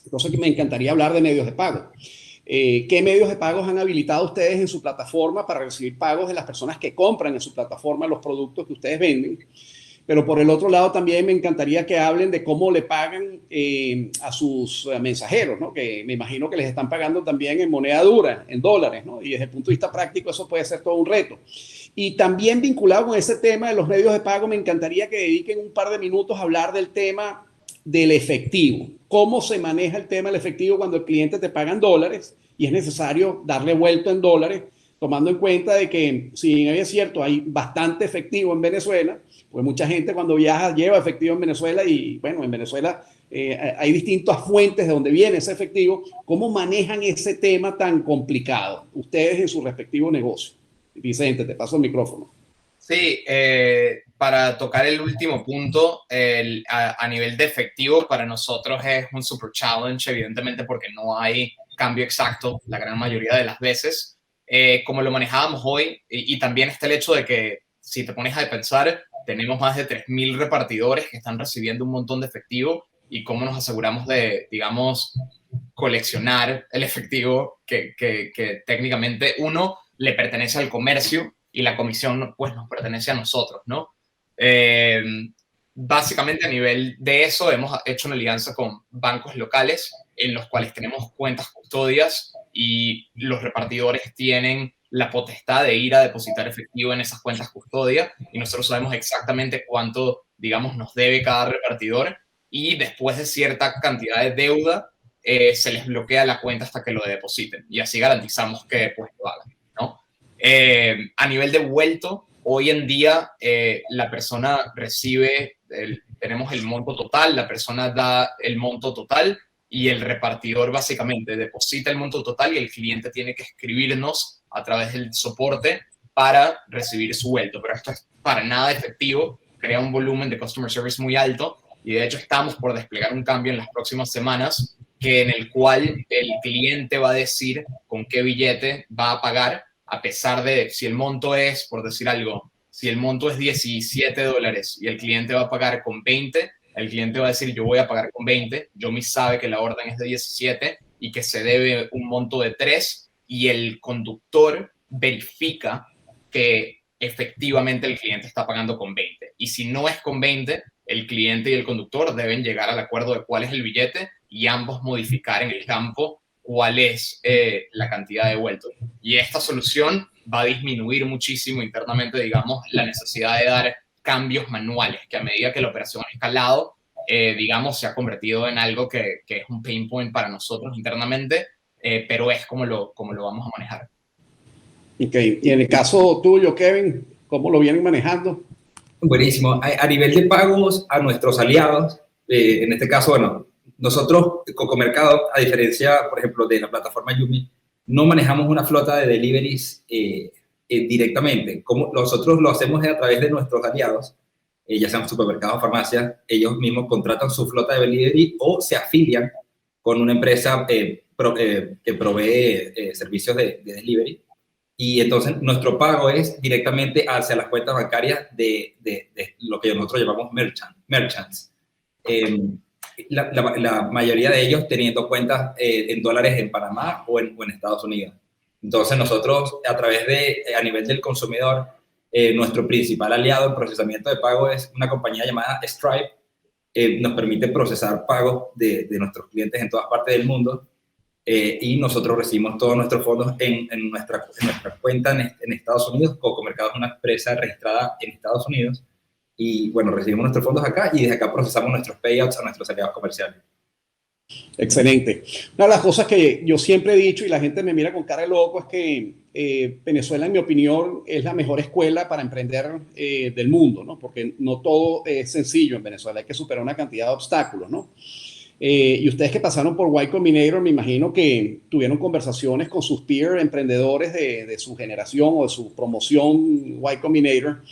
Entonces, me encantaría hablar de medios de pago. ¿Qué medios de pagos han habilitado ustedes en su plataforma para recibir pagos de las personas que compran en su plataforma los productos que ustedes venden? Pero por el otro lado también me encantaría que hablen de cómo le pagan a sus mensajeros, ¿no? Que me imagino que les están pagando también en moneda dura, en dólares, ¿no? Y desde el punto de vista práctico eso puede ser todo un reto. Y también vinculado con ese tema de los medios de pago, me encantaría que dediquen un par de minutos a hablar del tema del efectivo. ¿Cómo se maneja el tema del efectivo cuando el cliente te paga en dólares y es necesario darle vuelta en dólares, tomando en cuenta de que, si bien es cierto, hay bastante efectivo en Venezuela, pues mucha gente cuando viaja lleva efectivo en Venezuela y, en Venezuela hay distintas fuentes de donde viene ese efectivo. ¿Cómo manejan ese tema tan complicado ustedes en su respectivo negocio? Vicente, te paso el micrófono. Sí, para tocar el último punto, a nivel de efectivo, para nosotros es un super challenge, evidentemente, porque no hay cambio exacto la gran mayoría de las veces. Como lo manejábamos hoy, y también está el hecho de que, si te pones a pensar, tenemos más de 3.000 repartidores que están recibiendo un montón de efectivo, y cómo nos aseguramos de, digamos, coleccionar el efectivo que técnicamente uno le pertenece al comercio y la comisión pues nos pertenece a nosotros, ¿no? Básicamente a nivel de eso hemos hecho una alianza con bancos locales en los cuales tenemos cuentas custodias y los repartidores tienen la potestad de ir a depositar efectivo en esas cuentas custodias y nosotros sabemos exactamente cuánto, digamos, nos debe cada repartidor y después de cierta cantidad de deuda se les bloquea la cuenta hasta que lo depositen y así garantizamos que pues lo hagan, ¿no? A nivel de vuelto, hoy en día la persona recibe, tenemos el monto total, la persona da el monto total y el repartidor básicamente deposita el monto total y el cliente tiene que escribirnos a través del soporte para recibir su vuelto. Pero esto es para nada efectivo, crea un volumen de customer service muy alto y de hecho estamos por desplegar un cambio en las próximas semanas en el cual el cliente va a decir con qué billete va a pagar, a pesar de si el monto es, por decir algo, si el monto es $17 y el cliente va a pagar con 20, el cliente va a decir yo voy a pagar con 20, Yomi sabe que la orden es de 17 y que se debe un monto de 3 y el conductor verifica que efectivamente el cliente está pagando con 20. Y si no es con 20, el cliente y el conductor deben llegar al acuerdo de cuál es el billete y ambos modificar en el campo cuál es la cantidad de vuelto. Y esta solución va a disminuir muchísimo internamente, digamos, la necesidad de dar cambios manuales, que a medida que la operación ha escalado, digamos, se ha convertido en algo que es un pain point para nosotros internamente, pero es como lo vamos a manejar. Ok, y en el caso tuyo, Kevin, ¿cómo lo vienen manejando? Buenísimo. A nivel de pagos a nuestros aliados, en este caso, nosotros, Cocomercado, a diferencia, por ejemplo, de la plataforma Yomi, no manejamos una flota de deliveries directamente. Como nosotros lo hacemos a través de nuestros aliados, ya sean supermercados o farmacias, ellos mismos contratan su flota de delivery o se afilian con una empresa que provee servicios de delivery. Y entonces nuestro pago es directamente hacia las cuentas bancarias de lo que nosotros llamamos merchants. La mayoría de ellos teniendo cuentas en dólares en Panamá o en Estados Unidos. Entonces nosotros, a nivel del consumidor, nuestro principal aliado en procesamiento de pago es una compañía llamada Stripe, nos permite procesar pagos de nuestros clientes en todas partes del mundo, y nosotros recibimos todos nuestros fondos en nuestra cuenta en Estados Unidos. Cocomercado es una empresa registrada en Estados Unidos y, bueno, recibimos nuestros fondos acá y desde acá procesamos nuestros payouts a nuestros aliados comerciales. Excelente. Una de las cosas que yo siempre he dicho y la gente me mira con cara de loco es que Venezuela, en mi opinión, es la mejor escuela para emprender del mundo, ¿no? Porque no todo es sencillo en Venezuela, hay que superar una cantidad de obstáculos, ¿no? Y ustedes que pasaron por Y Combinator, me imagino que tuvieron conversaciones con sus peer emprendedores de su generación o de su promoción Y Combinator.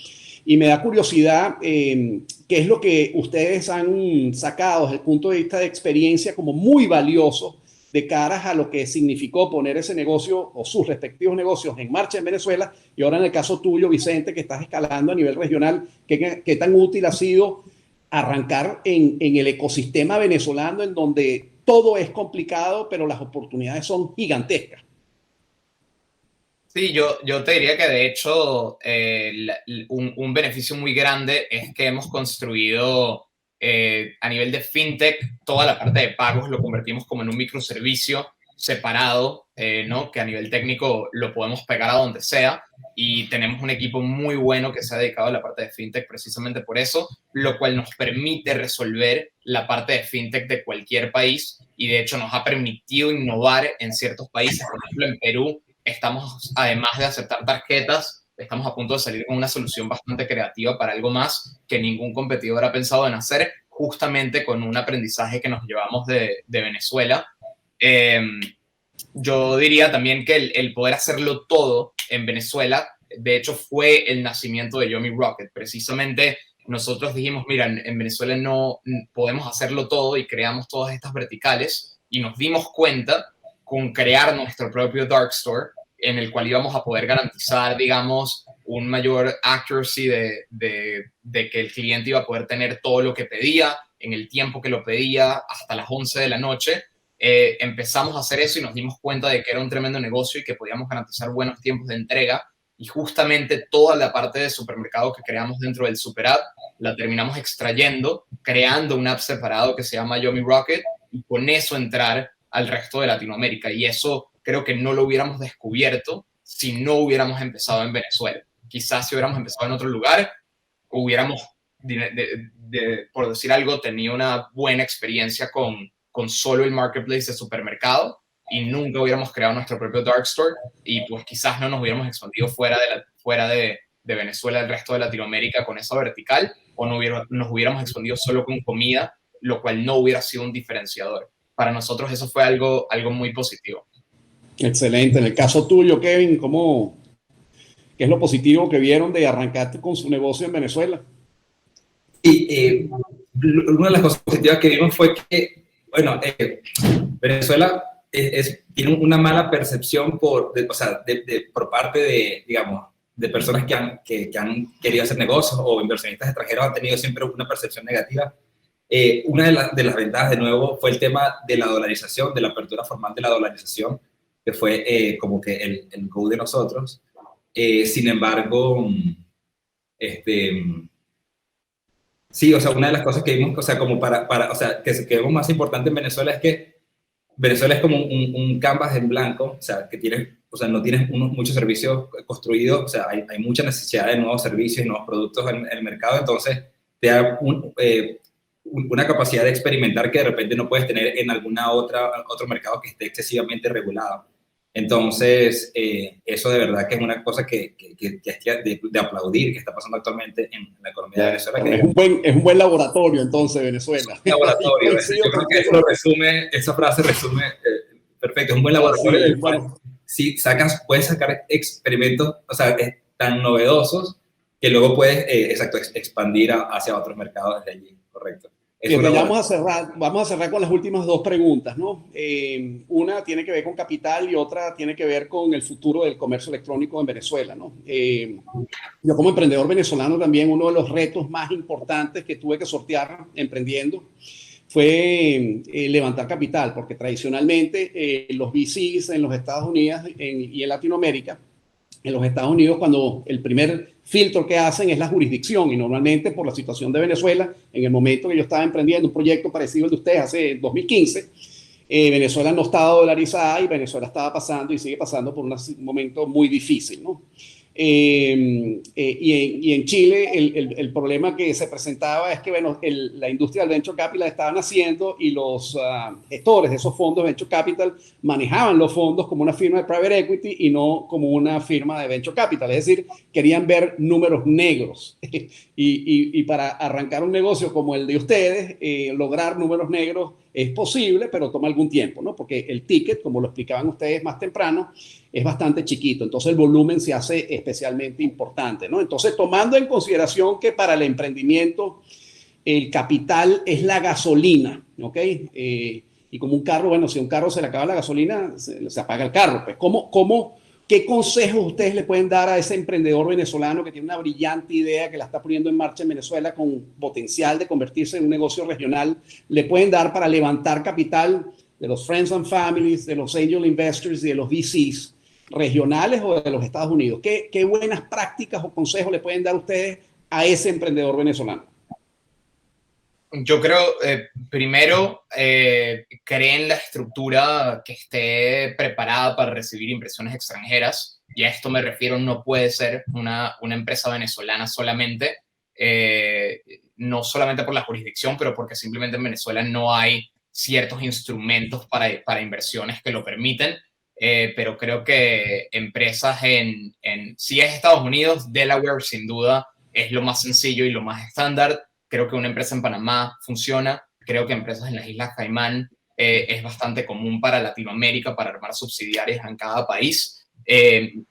Y me da curiosidad qué es lo que ustedes han sacado desde el punto de vista de experiencia como muy valioso de caras a lo que significó poner ese negocio o sus respectivos negocios en marcha en Venezuela. Y ahora en el caso tuyo, Vicente, que estás escalando a nivel regional, ¿qué tan útil ha sido arrancar en el ecosistema venezolano en donde todo es complicado, pero las oportunidades son gigantescas? Sí, yo te diría que de hecho un beneficio muy grande es que hemos construido a nivel de fintech toda la parte de pagos, lo convertimos como en un microservicio separado, ¿no? Que a nivel técnico lo podemos pegar a donde sea, y tenemos un equipo muy bueno que se ha dedicado a la parte de fintech precisamente por eso, lo cual nos permite resolver la parte de fintech de cualquier país, y de hecho nos ha permitido innovar en ciertos países. Por ejemplo, en Perú estamos, además de aceptar tarjetas, estamos a punto de salir con una solución bastante creativa para algo más que ningún competidor ha pensado en hacer, justamente con un aprendizaje que nos llevamos de Venezuela. Yo diría también que el poder hacerlo todo en Venezuela, de hecho, fue el nacimiento de Yomi Rocket. Precisamente nosotros dijimos, mira, en Venezuela no podemos hacerlo todo, y creamos todas estas verticales, y nos dimos cuenta con crear nuestro propio dark store en el cual íbamos a poder garantizar, digamos, un mayor accuracy de que el cliente iba a poder tener todo lo que pedía en el tiempo que lo pedía, hasta las 11 de la noche. Empezamos a hacer eso y nos dimos cuenta de que era un tremendo negocio y que podíamos garantizar buenos tiempos de entrega, y justamente toda la parte de supermercado que creamos dentro del Super App la terminamos extrayendo, creando un app separado que se llama Yomi Rocket, y con eso entrar al resto de Latinoamérica. Y eso creo que no lo hubiéramos descubierto si no hubiéramos empezado en Venezuela. Quizás si hubiéramos empezado en otro lugar, hubiéramos, por decir algo, tenido una buena experiencia con solo el marketplace de supermercado, y nunca hubiéramos creado nuestro propio dark store, y pues quizás no nos hubiéramos expandido fuera de Venezuela, el resto de Latinoamérica, con esa vertical, o nos hubiéramos expandido solo con comida, lo cual no hubiera sido un diferenciador. Para nosotros eso fue algo muy positivo. Excelente. En el caso tuyo, Kevin, ¿qué es lo positivo que vieron de arrancar con su negocio en Venezuela? Y una de las cosas positivas que vimos fue que, bueno, Venezuela tiene una mala percepción por parte de, digamos, de personas que han querido hacer negocios, o inversionistas extranjeros han tenido siempre una percepción negativa. Una de las ventajas, de nuevo, fue el tema de la dolarización, de la apertura formal de la dolarización, que fue como que el go de nosotros. Sin embargo, sí, o sea, una de las cosas que vimos, o sea, como o sea, que vemos más importante en Venezuela es que Venezuela es como un canvas en blanco, o sea, no tienes muchos servicios construidos, o sea, hay mucha necesidad de nuevos servicios y nuevos productos en el mercado, entonces te da una capacidad de experimentar que de repente no puedes tener en otro mercado que esté excesivamente regulado. Entonces, eso de verdad que es una cosa que es de aplaudir, que está pasando actualmente en la economía de Venezuela. Es un buen laboratorio, entonces, Venezuela. Un laboratorio. Yo creo que esa frase resume perfecto. Es un buen laboratorio del cual, si puedes sacar experimentos, o sea, tan novedosos que luego puedes, expandir hacia otros mercados desde allí. Correcto. Vamos a cerrar con las últimas dos preguntas, ¿no? Una tiene que ver con capital y otra tiene que ver con el futuro del comercio electrónico en Venezuela, ¿no? Yo como emprendedor venezolano también, uno de los retos más importantes que tuve que sortear emprendiendo fue levantar capital, porque tradicionalmente los VCs en los Estados Unidos y en Latinoamérica en los Estados Unidos, cuando el primer filtro que hacen es la jurisdicción, y normalmente por la situación de Venezuela, en el momento que yo estaba emprendiendo un proyecto parecido al de ustedes hace 2015, Venezuela no estaba dolarizada y Venezuela estaba pasando y sigue pasando por un momento muy difícil, ¿no? Y en Chile el problema que se presentaba es que bueno, la industria del venture capital estaba naciendo y los gestores de esos fondos de venture capital manejaban los fondos como una firma de private equity y no como una firma de venture capital, es decir, querían ver números negros y para arrancar un negocio como el de ustedes, lograr números negros es posible, pero toma algún tiempo, ¿no? Porque el ticket, como lo explicaban ustedes más temprano, es bastante chiquito, entonces el volumen se hace especialmente importante, ¿no? Entonces, tomando en consideración que para el emprendimiento el capital es la gasolina, ¿ok? Y como un carro, bueno, si a un carro se le acaba la gasolina, se apaga el carro. Pues, ¿qué consejos ustedes le pueden dar a ese emprendedor venezolano que tiene una brillante idea, que la está poniendo en marcha en Venezuela con potencial de convertirse en un negocio regional? ¿Le pueden dar para levantar capital de los Friends and Families, de los Angel Investors y de los VCs regionales o de los Estados Unidos? ¿Qué buenas prácticas o consejos le pueden dar ustedes a ese emprendedor venezolano? Yo creo, primero, creen la estructura que esté preparada para recibir inversiones extranjeras, y a esto me refiero, no puede ser una empresa venezolana solamente, no solamente por la jurisdicción, pero porque simplemente en Venezuela no hay ciertos instrumentos para inversiones que lo permiten, pero creo que empresas si es Estados Unidos, Delaware sin duda es lo más sencillo y lo más estándar. Creo que una empresa en Panamá funciona. Creo que empresas en las Islas Caimán es bastante común para Latinoamérica, para armar subsidiarias en cada país.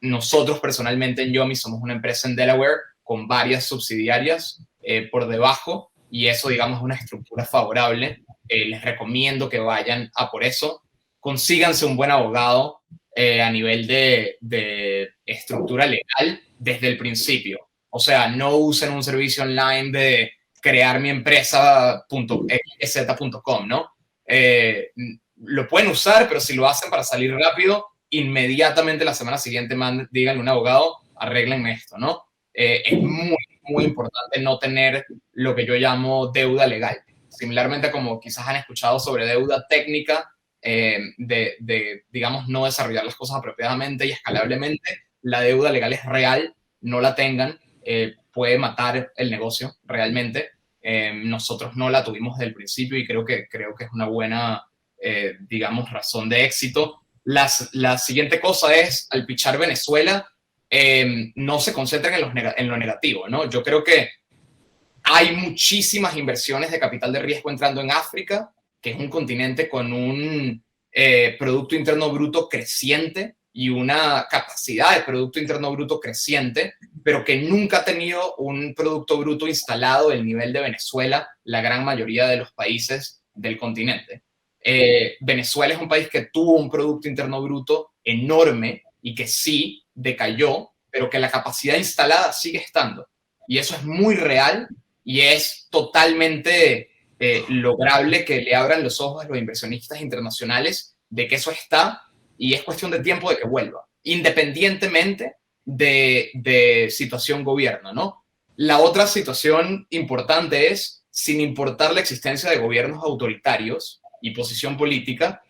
Nosotros personalmente en Yomi somos una empresa en Delaware con varias subsidiarias por debajo, y eso, digamos, es una estructura favorable. Les recomiendo que vayan a por eso. Consíganse un buen abogado a nivel de estructura legal desde el principio. O sea, no usen un servicio online de crear mi empresa.xz.com, ¿no? Lo pueden usar, pero si lo hacen para salir rápido, inmediatamente la semana siguiente díganle a un abogado, arréglenme esto, ¿no? Es muy, muy importante no tener lo que yo llamo deuda legal. Similarmente como quizás han escuchado sobre deuda técnica, digamos, no desarrollar las cosas apropiadamente y escalablemente, la deuda legal es real, no la tengan. Puede matar el negocio realmente. Nosotros no la tuvimos desde el principio y creo que es una buena, digamos, razón de éxito. La siguiente cosa es, al pitchar Venezuela, no se concentren en lo negativo, ¿no? Yo creo que hay muchísimas inversiones de capital de riesgo entrando en África, que es un continente con un Producto Interno Bruto creciente y una capacidad de Producto Interno Bruto creciente, pero que nunca ha tenido un Producto Bruto instalado del nivel de Venezuela, la gran mayoría de los países del continente. Venezuela es un país que tuvo un Producto Interno Bruto enorme y que sí decayó, pero que la capacidad instalada sigue estando. Y eso es muy real y es totalmente lograble que le abran los ojos a los inversionistas internacionales de que eso está, y es cuestión de tiempo de que vuelva, independientemente de situación gobierno, ¿no? La otra situación importante es, sin importar la existencia de gobiernos autoritarios y posición política,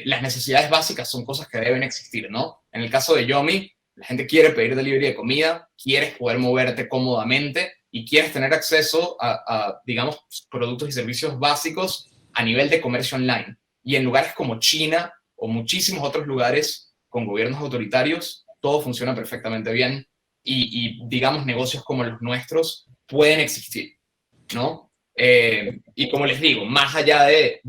las necesidades básicas son cosas que deben existir, ¿no? En el caso de Yomi, la gente quiere pedir delivery de comida, quieres poder moverte cómodamente y quieres tener acceso a, digamos, productos y servicios básicos a nivel de comercio online. Y en lugares como China o muchísimos otros lugares con gobiernos autoritarios, todo funciona perfectamente bien y digamos, negocios como los nuestros pueden existir, ¿no? Y como les digo, más allá de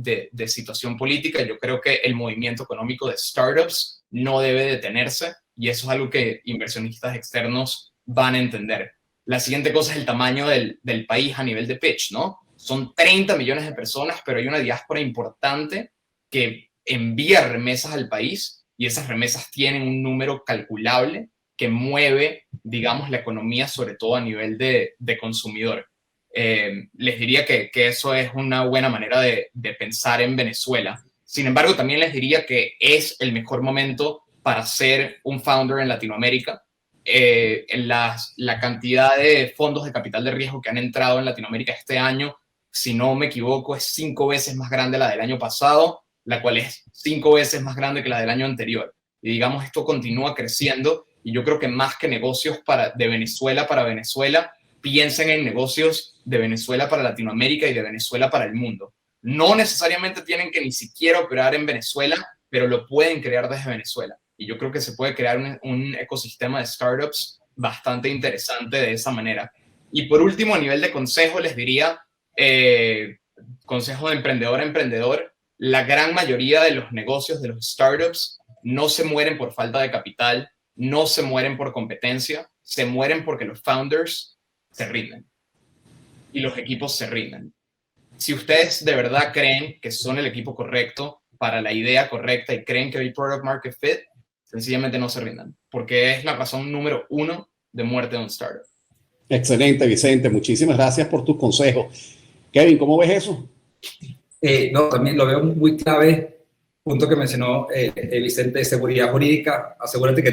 situación política, yo creo que el movimiento económico de startups no debe detenerse, y eso es algo que inversionistas externos van a entender. La siguiente cosa es el tamaño del país a nivel de pitch, ¿no? Son 30 millones de personas, pero hay una diáspora importante que envía remesas al país, y esas remesas tienen un número calculable que mueve, digamos, la economía, sobre todo a nivel de consumidor. Les diría que eso es una buena manera de pensar en Venezuela. Sin embargo, también les diría que es el mejor momento para ser un founder en Latinoamérica. la cantidad de fondos de capital de riesgo que han entrado en Latinoamérica este año, si no me equivoco, es 5 veces más grande la del año pasado, la cual es 5 veces más grande que la del año anterior. Y digamos, esto continúa creciendo y yo creo que más que negocios de Venezuela para Venezuela, piensen en negocios de Venezuela para Latinoamérica y de Venezuela para el mundo. No necesariamente tienen que ni siquiera operar en Venezuela, pero lo pueden crear desde Venezuela. Y yo creo que se puede crear un ecosistema de startups bastante interesante de esa manera. Y por último, a nivel de consejo, les diría, consejo de emprendedor a emprendedor, la gran mayoría de los negocios, de los startups, no se mueren por falta de capital, no se mueren por competencia, se mueren porque los founders se rinden y los equipos se rinden. Si ustedes de verdad creen que son el equipo correcto para la idea correcta y creen que hay product market fit, sencillamente no se rindan, porque es la razón número 1 de muerte de un startup. Excelente, Vicente. Muchísimas gracias por tus consejos. Kevin, ¿cómo ves eso? No, también lo veo muy clave, punto que mencionó Vicente, de seguridad jurídica. Asegúrate que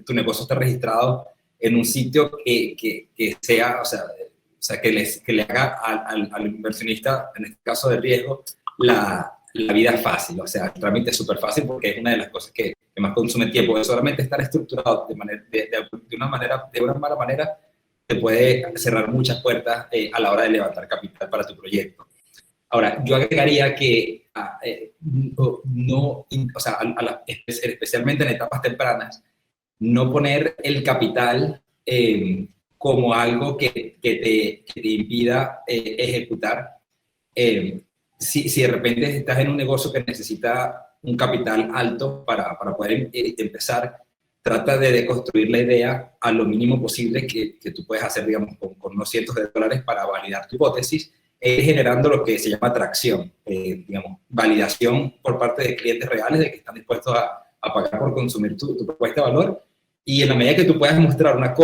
tu negocio esté registrado en un sitio que sea, o sea, que le haga al inversionista, en este caso de riesgo, la vida fácil. O sea, el trámite es súper fácil porque es una de las cosas que más consume tiempo. Es solamente estar estructurado de una mala manera, te puede cerrar muchas puertas a la hora de levantar capital para tu proyecto. Ahora, yo agregaría que especialmente en etapas tempranas, no poner el capital como algo que te impida ejecutar. Si de repente estás en un negocio que necesita un capital alto para poder empezar, trata de deconstruir la idea a lo mínimo posible que tú puedes hacer, digamos, con unos cientos de dólares para validar tu hipótesis, generando lo que se llama tracción, digamos, validación por parte de clientes reales de que están dispuestos a pagar por consumir tu propuesta de valor. Y en la medida que tú puedas mostrar una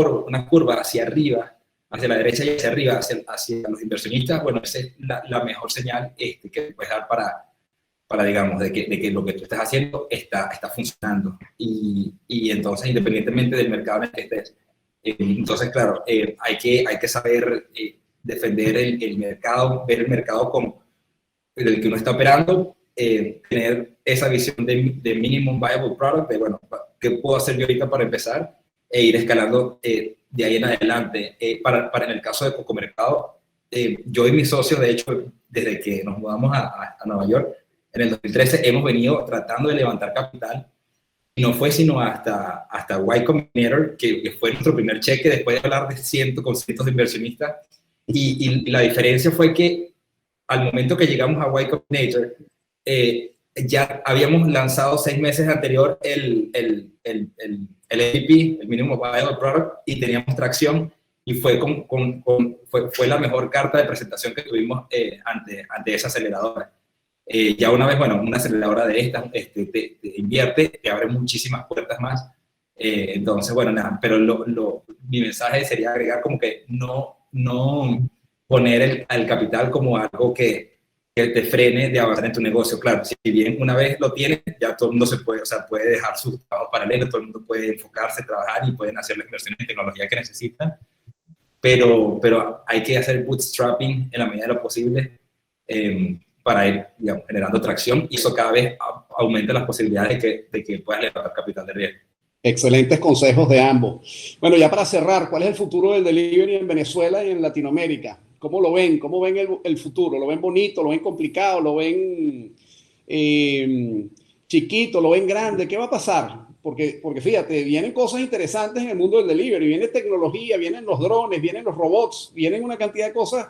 curva hacia arriba, hacia la derecha y hacia arriba, hacia los inversionistas, bueno, esa es la mejor señal que puedes dar para digamos, de que lo que tú estás haciendo está funcionando. Y entonces, independientemente del mercado en el que estés, entonces, claro, hay que saber defender el mercado, ver el mercado como el que uno está operando, tener esa visión de minimum viable product, de, bueno, ¿qué puedo hacer yo ahorita para empezar? E ir escalando de ahí en adelante. En el caso de Cocomercado, yo y mis socios, de hecho, desde que nos mudamos a Nueva York, en el 2013 hemos venido tratando de levantar capital y no fue sino hasta Y Combinator, que fue nuestro primer cheque después de hablar con cientos de inversionistas. Y la diferencia fue que al momento que llegamos a Y Combinator, ya habíamos lanzado 6 meses anterior el MVP, el Minimum Viable Product, y teníamos tracción, y fue la mejor carta de presentación que tuvimos ante esa aceleradora. Ya una vez, bueno, una aceleradora de estas te invierte, te abre muchísimas puertas más. Entonces, bueno, nada, pero mi mensaje sería agregar como que no poner el capital como algo que te frene de avanzar en tu negocio. Claro, si bien una vez lo tienes, ya todo el mundo puede dejar sus trabajos paralelos, todo el mundo puede enfocarse, trabajar y pueden hacer las inversiones en tecnología que necesitan, pero hay que hacer bootstrapping en la medida de lo posible para ir, digamos, generando tracción, y eso cada vez aumenta las posibilidades de que puedas levantar capital de riesgo. Excelentes consejos de ambos. Bueno, ya para cerrar, ¿cuál es el futuro del delivery en Venezuela y en Latinoamérica? ¿Cómo lo ven? ¿Cómo ven el futuro? ¿Lo ven bonito? ¿Lo ven complicado? ¿Lo ven chiquito? ¿Lo ven grande? ¿Qué va a pasar? Porque fíjate, vienen cosas interesantes en el mundo del delivery. Viene tecnología, vienen los drones, vienen los robots, vienen una cantidad de cosas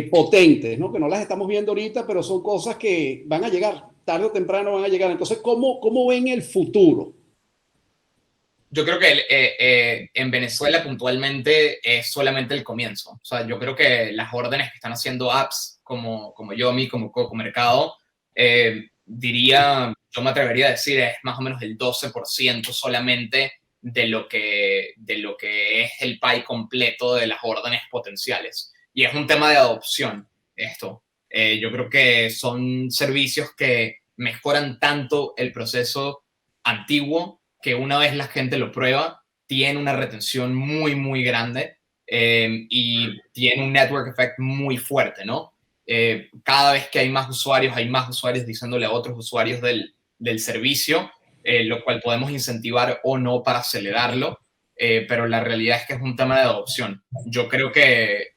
potentes, ¿no? Que no las estamos viendo ahorita, pero son cosas que van a llegar, tarde o temprano van a llegar. Entonces, ¿cómo ven el futuro? Yo creo que en Venezuela puntualmente es solamente el comienzo. O sea, yo creo que las órdenes que están haciendo apps como Yomi, como Cocomercado, yo me atrevería a decir, es más o menos el 12% solamente de lo que es el pie completo de las órdenes potenciales. Y es un tema de adopción esto. Yo creo que son servicios que mejoran tanto el proceso antiguo que una vez la gente lo prueba, tiene una retención muy, muy grande y tiene un network effect muy fuerte, ¿no? Cada vez que hay más usuarios diciéndole a otros usuarios del servicio, lo cual podemos incentivar o no para acelerarlo, pero la realidad es que es un tema de adopción. Yo creo que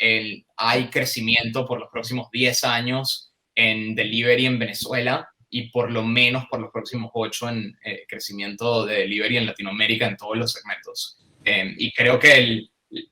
hay crecimiento por los próximos 10 años en delivery en Venezuela y por lo menos por los próximos 8 en crecimiento de delivery en Latinoamérica en todos los segmentos. Y creo que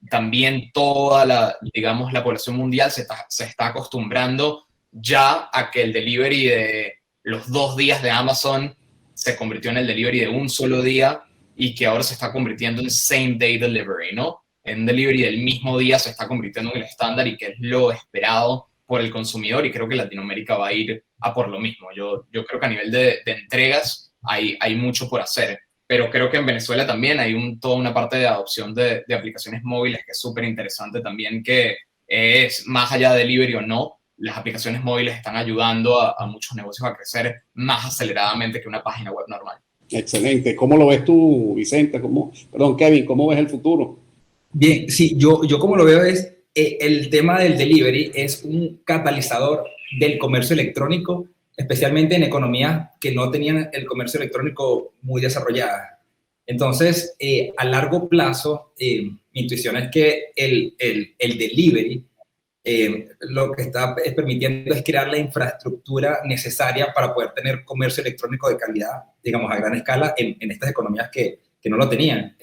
también toda digamos, la población mundial se está acostumbrando ya a que el delivery de los 2 días de Amazon se convirtió en el delivery de un solo día y que ahora se está convirtiendo en same day delivery, ¿no? En delivery del mismo día se está convirtiendo en el estándar y que es lo esperado por el consumidor, y creo que Latinoamérica va a ir a por lo mismo. Yo creo que a nivel de entregas hay mucho por hacer, pero creo que en Venezuela también hay toda una parte de adopción de aplicaciones móviles que es súper interesante también, que es más allá de delivery o no, las aplicaciones móviles están ayudando a muchos negocios a crecer más aceleradamente que una página web normal. Excelente. ¿Cómo lo ves tú, Vicente? Kevin, ¿cómo ves el futuro? Bien, sí, yo como lo veo es, el tema del delivery es un catalizador del comercio electrónico, especialmente en economías que no tenían el comercio electrónico muy desarrollada. Entonces, a largo plazo, mi intuición es que el delivery lo que está permitiendo es crear la infraestructura necesaria para poder tener comercio electrónico de calidad, digamos, a gran escala en estas economías que no lo tenían.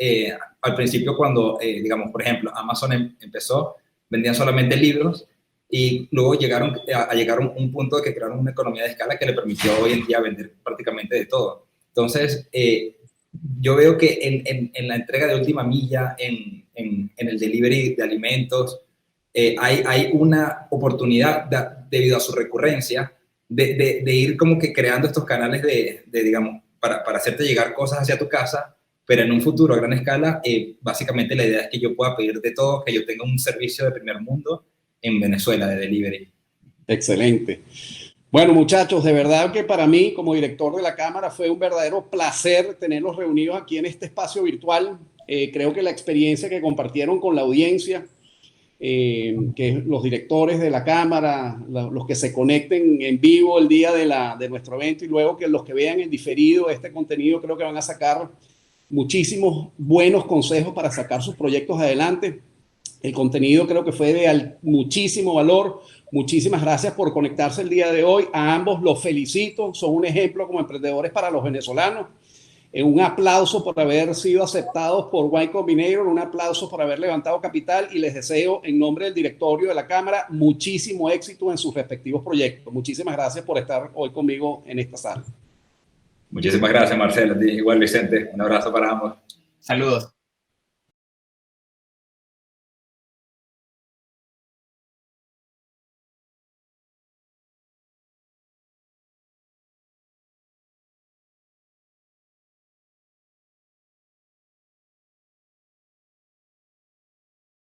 Al principio, cuando, digamos, por ejemplo, Amazon empezó, vendían solamente libros y luego llegaron a llegar a un punto de que crearon una economía de escala que le permitió hoy en día vender prácticamente de todo. Entonces, yo veo que en la entrega de última milla, en el delivery de alimentos, hay una oportunidad debido a su recurrencia de ir como que creando estos canales digamos, para hacerte llegar cosas hacia tu casa, pero en un futuro a gran escala, básicamente la idea es que yo pueda pedir de todo, que yo tenga un servicio de primer mundo en Venezuela de delivery. Excelente. Bueno, muchachos, de verdad que para mí, como director de la Cámara, fue un verdadero placer tenerlos reunidos aquí en este espacio virtual. Creo que la experiencia que compartieron con la audiencia, que los directores de la Cámara, los que se conecten en vivo el día de nuestro evento y luego que los que vean en diferido este contenido, creo que van a sacar muchísimos buenos consejos para sacar sus proyectos adelante. El contenido creo que fue de muchísimo valor. Muchísimas gracias por conectarse el día de hoy. A ambos los felicito. Son un ejemplo como emprendedores para los venezolanos. Un aplauso por haber sido aceptados por Y Combinator, un aplauso por haber levantado capital y les deseo en nombre del directorio de la Cámara muchísimo éxito en sus respectivos proyectos. Muchísimas gracias por estar hoy conmigo en esta sala. Muchísimas gracias, Marcelo. Igual, Vicente. Un abrazo para ambos. Saludos.